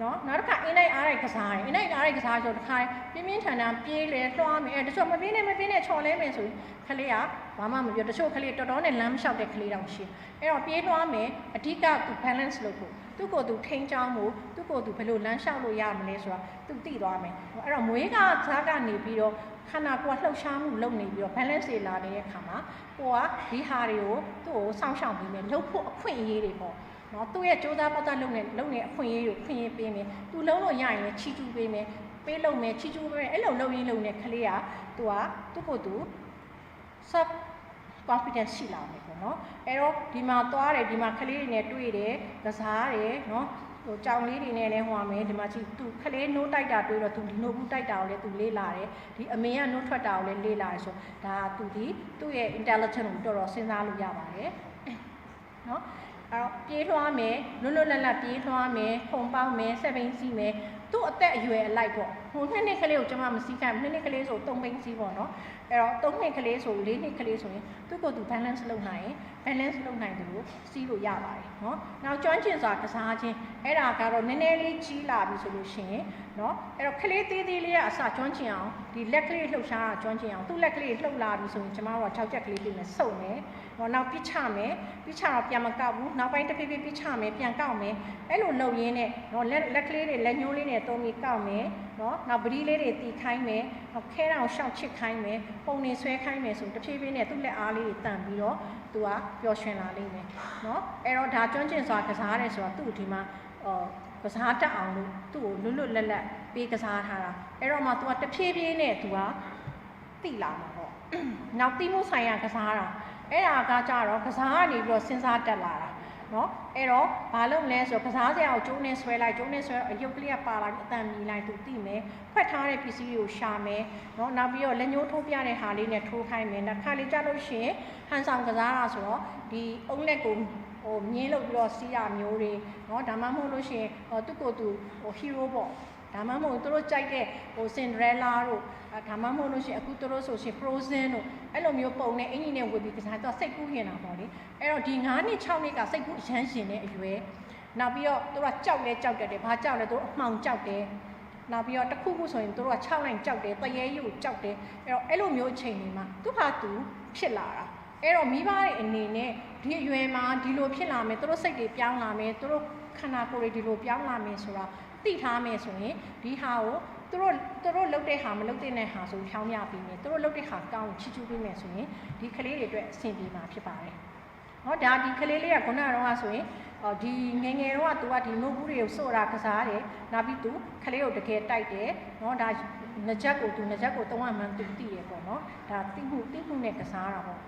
နော်နောက်တစ်ခါအင်းလိုက်အားတွေကစားတယ်အင်းလိုက်အားတွေကစားဆိုတစ်ခါပြင်းပြင်းထန်ထန်ပြေးလေလွှားမယ်တချို့မပြင်းနဲ့ချော်လဲမယ်ဆိုရင်ခလေးကဘာမှမပြောတချို့ခလေးတော်တော်နဲ့လမ်းမလျှောက်တဲ့ခလေးတောင်ရှိအဲ့တော့ပြေးလွှားမယ်အဓိကသူ balance လုပ်ဖို့သူ့ကိုယ်သူထိန်းချောင်းမှုသူ့ကိုယ်သူဘယ်လိုလမ်းလျှောက်လို့ရမလဲဆိုတာသူသိသွားမယ်အဲ့တော့မွေးကစားကနေပြီးတော့ခန္ဓာကိုယ်လှုပ်ရှားမှုလုပ်နေပြီးတော့ balance တွေလာနေတဲ့အခါမှာကိုကဒီဟာတွေကိုသူ့ကိုစောင့်ရှောက်ပြီးမယ်လှုပ်ဖို့အခွင့်အရေးတွေပေါ့နော်သူ့ရဲ့ကြိုးစားပတ်သက်လုပ်နေအခွင့်အရေးကိုခွင့်ရပေးမယ်သူလုံးလို့ရရင်ချီကျူးပေးမယ်ပေးလို့မယ်ချီကျူးပေးမယ်အဲ့လိုလုပ်ရင်းလုပ်နေခလေးကသူ့ကိုသူ sub confidence ရှိလာမယ်ပေါ့နော်အဲ့တော့ဒီမှာသွားတယ်ဒီမှာခလေးတွေနဲ့တွေ့တယ်ကစားတယ်နော် ကြောင်လေးတွေနဲ့လည်းဟိုမှာမယ်ဒီမှာကြည့်သူခလေးနိုးတိုက်တာတွေ့တော့သူဒီနိုးဘူးတိုက်တာကိုလည်းသူလေးလာတယ်ဒီအမေကနိုးထွက်တာကိုလည်းလေးလာတယ်ဆိုဒါသူ့ရဲ့ intelligence ကိုတော်တော်စဉ်းစားလို့ရပါတယ်နော်အဲ့တော့ပြေးလွှားမယ်လွတ်လပ်ပြေးလွှားမယ်ခုံပေါက်မယ်7ဘိန်းစီးမယ်သူ့အသက်အရွယ်အလိုက်ပေါ့ဟို2နှစ်ကလေးကိုကျွန်မမစီးခိုင်း2နှစ်ကလေးဆို3ဘိန်းစီးပေါ့နော်အဲ့တော့3နှစ်ကလေးဆို4နှစ်ကလေးဆိုရင်သူ့ကိုယ်သူ balance လုပ်နိုင်တယ်လို့စီးလို့ရပါတယ်နော်နောက်ကျွမ်းကျင်စွာကစားခြင်းအဲ့ဒါကတော့နည်းနည်းလေးကြီးလာပြီဆိုလို့ရှိရင်နော်အဲ့တော့ကလေးသေးသေးလေးကအစကျွမ်းကျင်အောင်ဒီလက်ကလေးလှုပ်ရှားတာကျွမ်းကျင်အောင်သူ့လက်ကလေးလှုပ်လာပြီဆိုရင်ကျွန်မတို့က6ချက်ကလေးပြင်မယ်စုပ်မယ်နောက်ပြစ်ချမယ်ပြစ်ချတော့ပြန်မကောက်ဘူးနောက်ပိုင်းတစ်ဖြည်းဖြည်းပြစ်ချမယ်ပြန်ကောက်မယ်အဲ့လိုလုပ်ရင်းနဲ့နော်လက်ကလေးတွေလက်ညှိုးလေးနဲ့သုံးပြီးကောက်မယ်နော်နောက်ပတိလေးတွေတီခိုင်းမယ်နောက်ခဲတောင်ရှောက်ချစ်ခိုင်းမယ်ပုံနေဆွဲခိုင်းမယ်ဆိုတစ်ဖြည်းဖြည်းနဲ့သူ့လက်အားလေးတွေတန်ပြီးတော့သူကပျော်ရွှင်လာလိမ့်မယ်နော်အဲ့တော့ဒါကျွမ်းကျင်စွာကစားတယ်ဆိုတာသူ့ဒီမှာကစားတတ်အောင်လို့သူ့ကိုလွတ်လပ်ပေးကစားထားတာအဲ့တော့မှသူကတဖြည်းဖြည်းနဲ့သူကတိလာမှာပေါ့နောက်တိမှုဆိုင်ရာကစားတာအဲ့ဒါကကြတော့ကစားကနေပြီးတော့စဉ်းစားတက်လာတာနော်အဲ့တော့ဘာလုပ်လဲဆိုတော့ကစားစရာကိုကျိုးနဲ့ဆွဲလိုက်ကျိုးနဲ့ဆွဲအယုတ်ကလေးကပါလာပြီးအတန်မြည်လိုက်သူသိမယ်ဖွက်ထားတဲ့ပစ္စည်းတွေကိုရှာမယ်နော်နောက်ပြီးတော့လက်ညှိုးထိုးပြတဲ့ဟာလေးနဲ့ထိုးခိုင်းမယ်နောက်ခါလေးကြလို့ရှိရင်ဟန်ဆောင်ကစားတာဆိုတော့ဒီအုံးလက်ကိုမြင်းလုပ်ပြီးတော့စီးရမျိုးတွေနော်ဒါမှမဟုတ်လို့ရှိရင်သူ့ကိုယ်သူဟီးရိုးပေါ့ဒါမှမဟုတ်သူတို့ကြိုက်တဲ့စင်ဒရဲလာတို့ဒါမှမဟုတ်လို့ရှိရင်အခုသူတို့ဆိုရှင် Frozen တို့အဲ့လိုမျိုးပုံနဲ့အင်ကြီးနဲ့ဝေပြီးကစားတော့စိတ်ကူးရင်တာပေါ့လေအဲ့တော့ဒီ9နှစ်6နှစ်ကစိတ်ကူးအရမ်းရှင်တဲ့အရွယ်နောက်ပြီးတော့သူတို့ကကြောက်တယ်ဘာကြောက်လဲသူတို့အမှောင်ကြောက်တယ်နောက်ပြီးတော့တစ်ခုခုဆိုရင်သူတို့က6နိုင်ကြောက်တယ်တရေကြီးကိုကြောက်တယ်အဲ့လိုမျိုးအချိန်တွေမှာသူဟာသူဖြစ်လာတာအဲ့တော့မိဘတွေအနေနဲ့ဒီအရွယ်မှာဒီလိုဖြစ်လာမယ်သူတို့စိတ်တွေပြောင်းလာမယ်သူတို့ခန္ဓာကိုယ်တွေဒီလိုပြောင်းလာမယ်ဆိုတာသိထားမယ်ဆိုရင်ဒီဟာကိုသူတို့လုပ်တဲ့ဟာမလုပ်တဲ့ဟာဆိုဖြောင်းပြပြီးမယ်သူတို့လုပ်တဲ့ဟာကောင်းချီးကျူးပေးမယ်ဆိုရင်ဒီကလေးတွေအတွက်အဆင်ပြေမှာဖြစ်ပါတယ်ဟောဒါဒီကလေးလေးကခုနကတော့ဆိုရင်ဒီငယ်တော့သူကဒီနို့ဘူးတွေကိုစို့တာကစားတယ်နောက်ပြီးသူကလေးကိုတကယ်တိုက်တယ်နော်ဒါငကြက်ကိုသုံးရမှန်းသူသိရပေါ့နော်ဒါတိမှုနဲ့ကစားတာပေါ့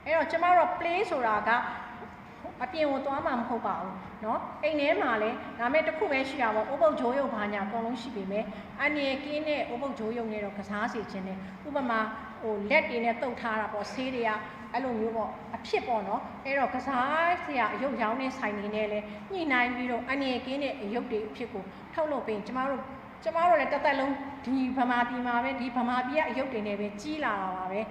အဲ့တော့ကျမတို့ play ဆိုတာကအပြင်ကိုသွားမှာမဟုတ်ပါဘူးเนาะအိမ်ထဲမှာလည်းဒါမဲ့တစ်ခုပဲရှိတာပေါ့အိုးပုတ်ဂျိုးရုပ်ဘာညာအကုန်လုံးရှိပေမဲ့အန်ရကင်းနဲ့အိုးပုတ်ဂျိုးရုပ်နဲ့တော့ကစားစီခြင်းနဲ့ဥပမာလက်တွေနဲ့တုပ်ထားတာပေါ့ဆေးတွေကအဲ့လိုမျိုးပေါ့အဖြစ်ပေါ့နော်အဲ့တော့ကစားစရာအယုတ်ရောင်းတဲ့ဆိုင်တွေနဲ့လည်းညှိနှိုင်းပြီးတော့အန်ရကင်းနဲ့အယုတ်တွေအဖြစ်ကိုထုတ်လုပ်ပြီးကျမတို့လည်းတစ်သက်လုံးဒီဗမာပြည်မှာပဲဒီဗမာပြည်ကအယုတ်တွေနဲ့ပဲကြီးလာတာပါပ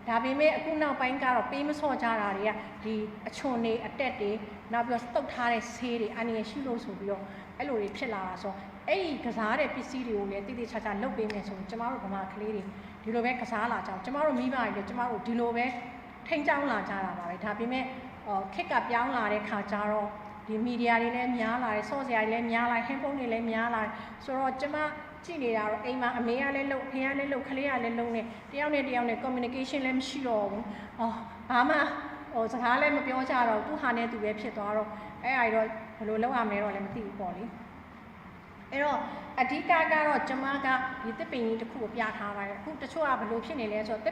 ဲဒါပေမဲ့အခုနောက်ပိုင်းကတော့ပေးမစော့ကြတာတွေကဒီအချွန်တွေအတက်တွေနောက်ပြီးတော့တုတ်ထားတဲ့ဆေးတွေအန်ရရှိလို့ဆိုပြီးတော့အဲ့လိုတွေဖြစ်လာတာဆိုအဲ့ဒီကစားတဲ့ပစ္စည်းတွေကိုလည်းတိတိကျကျလုပ်ပေးမယ်ဆိုရင်ကျမတို့ဗမာကလေးတွေဒီလိုပဲကစားလာကြအောင်ကျမတို့မိဘတွေလည်းကျမတို့ဒီလိုပဲထိန်းချောင်းလာကြတာပါပဲဒါပေမဲ့ခက်ကပြောင်းလာတဲ့ခါကျတော့ဒီမီဒီယာတွေလည်းများလာတယ်ဆော့စရာတွေလည်းများလာဟင်းဖုန်းတွေလည်းများလာတယ်ဆိုတော့ကျမကြည့်နေတာတော့အိမ်မှာအမေကလည်းလုပ်ဖေကလည်းလုပ်ခလေးကလည်းလုပ်နေတယောက်နဲ့ communication လည်းမရှိတော့ဘူးဘာမှစကားလည်းမပြောကြတော့သူ့ဟာနဲ့သူပဲဖြစ်သွားတော့အဲ့အရာတော့ဘယ်လိုလုပ်ရမလဲတော့လည်းမသိဘူးပေါ့လေအဲ့တော့အဓိကကတော့ကျမကဒီတစ်ပင်ကြီးတစ်ခုကိုပြထားပါတယ်အခုတချို့ကဘယ်လိုဖြစ်နေလဲဆိုတော့တ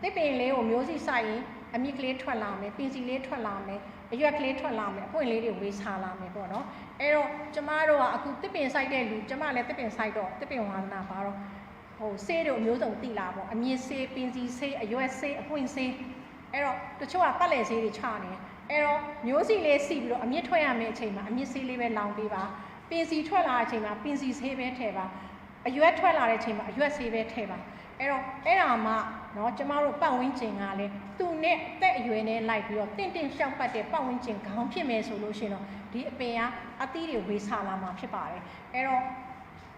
စ်ပင်လေးကိုမျိုးစိစိုက်ရင်အမြင့်ကလေးထွက်လာမယ်ပင်စီလေးထွက်လာမယ်အရွက်ကလေးထွက်လာမယ်အပွင့်လေးတွေဝေးစားလာမယ်ပေါ့နော်အဲ့တော့ကျမတို့ကအခုတစ်ပင်စိုက်တဲ့လူကျမလည်းတစ်ပင်စိုက်တော့တစ်ပင်ဝါသနာပါတော့ဆေးတွေအမျိုးစုံတိလာပေါ့အမြင့်ဆေးပင်စီဆေးအရွက်ဆေးအပွင့်ဆေးအဲ့တော့တချို့ကပတ်လည်ဆေးတွေချနေအဲ့တော့မျိုးစီလေးစီပြီးတော့အမြင့်ထွက်ရမယ့်အချိန်မှာအမြင့်ဆေးလေးပဲလောင်ပေးပါပင်စီထွက်လာတဲ့အချိန်မှာပင်စီဆေးပဲထည့်ပါအရွက်ထွက်လာတဲ့အချိန်မှာအရွက်ဆေးပဲထည့်ပါအဲ့တော့အဲ့ဒါမှเนาะကျမတို့ပတ်ဝန်းကျင်ကလည်းသူနဲ့အသက်အရွယ်နဲ့လိုက်ပြီးတော့တင့်ရှောက်ပတ်တဲ့ပတ်ဝန်းကျင်ခေါင်းဖြစ်မယ်ဆိုလို့ရှိရင်တော့ဒီအပင်ကအသီးတွေဝေးစားလာမှာဖြစ်ပါတယ်အဲ့တော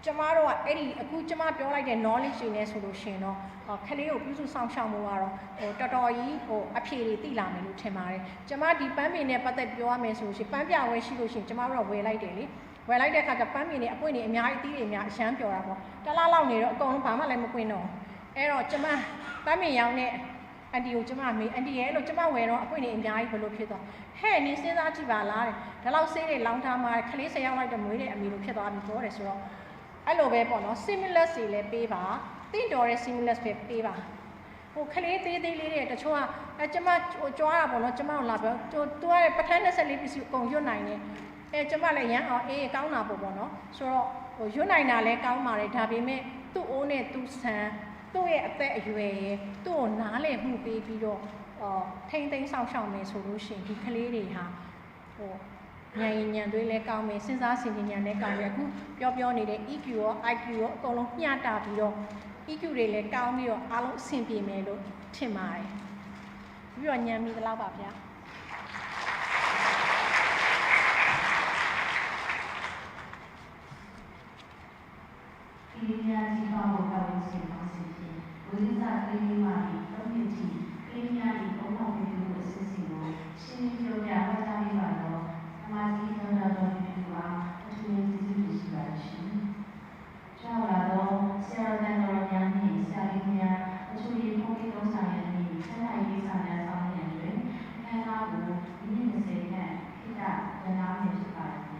့ကျမတို့ကအဲ့ဒီအခုကျမပြောလိုက်တဲ့ knowledge တွေနဲ့ဆိုလို့ရှိရင်တော့ခလေးကိုပြုစုဆောင်ရှောက်မှုကတော့တော်တော်ကြီးအဖြေတွေသိလာမယ်လို့ထင်ပါတယ်ကျမဒီပန်းပင်နဲ့ပတ်သက်ပြောရမယ်ဆိုလို့ရှိရင်ပန်းပြဝဲရှိလို့ရှိရင်ကျမတို့ကဝယ်လိုက်တယ်လေဝယ်လိုက်တဲ့အခါကျပန်းပင်တွေအပွင့်တွေအများကြီးအသီးတွေအများအရှမ်းပျော်တာပေါ့တလားလောက်နေတော့အကုန်လုံးဘာမှလည်းမပွင့်တော့အဲ့တော့ကျမပန်းပင်ရောင်းတဲ့အန်တီကိုကျမမေးအန်တီရဲ့လို့ကျမဝယ်တော့အပွင့်တွေအများကြီးဘယ်လိုဖြစ်သွားဟဲ့နင်းစဉ်းစားကြည့်ပါလားတဲ့ဒါလောက်ဆေးတွေလောင်းထားမှခလေး၁၀ယောက်လိုက်တော့မွေးတဲ့အမေလိုဖြစ်သွားပြီပြောတယ်ဆိုတော့အဲ့လိုပဲပေါ့နော် stimulus တွေလည်းပေးပါတင့်တော်တဲ့ stimulus ပဲပေးပါ ခလေးသေးသေးလေးတွေတချို့ကကျမကြွားတာပေါ့နော်ကျမတို့လာပြောသူကပထမ24ပစ္စည်းအကုန်ရွတ်နိုင်တယ်ကျမလည်းရမ်းအောင်အေးကောင်းတာပေါ့နော်ဆိုတော့ရွတ်နိုင်တာလည်းကောင်းပါတယ်ဒါပေမဲ့သူ့အိုးနဲ့သူ့ဆန်သူ့ရဲ့အသက်အရွယ်ရဲ့သူ့ကိုနားလည်မှုပေးပြီးတော့ထိမ့်သိမ်းဆောင်ရှောက်မယ်ဆိုလို့ရှိရင်ဒီကလေးတွေဟာဉာဏ်ရည်ဉာဏ်တွေလည်းကောင်းမယ်စဉ်းစားဆင်ခြင်ဉာဏ်လည်းကောင်းတယ်အခုပြောနေတဲ့ EQ ရော IQ ရောအကုန်လုံးမျှတာပြီးတော့ EQ တွေလည်းကောင်းပြီးတော့အားလုံးအဆင်ပြေမယ်လို့ထင်ပါတယ်ပြီးတော့ဉာဏ်မိသလောက်ပါဗျာဒီများဒီပါဘောကဝင်စီပါစီဖြင့်ဝိဇ္ဇာကိရိမာတိသုံးနှစ်ထိကိရိယာတိဘုံတော်ပြည်သူအစစ်စီကိုရှင်းပြပြဟောကြားပေးပါတော့သမာဓိတော်တော်ပြည်သူအားအထူးကျေးဇူးတင်ရှိပါရှင်။ကြောက်လာတော့ဆရာတော်တော်များနှင့်ဆရာကြီးများအထူးရေးဘုန်းကြီးတော်ဆောင်ရည်နှင့်ဆန္ဒရေးဆောင်ရဆောင်ရည်တွင်ခန္ဓာကိုမိနစ်20ခန့်ခိတ္တဒနာနှင့်ဖြစ်ပါသည်။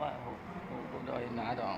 ว่าผมก็โดยหนาดอง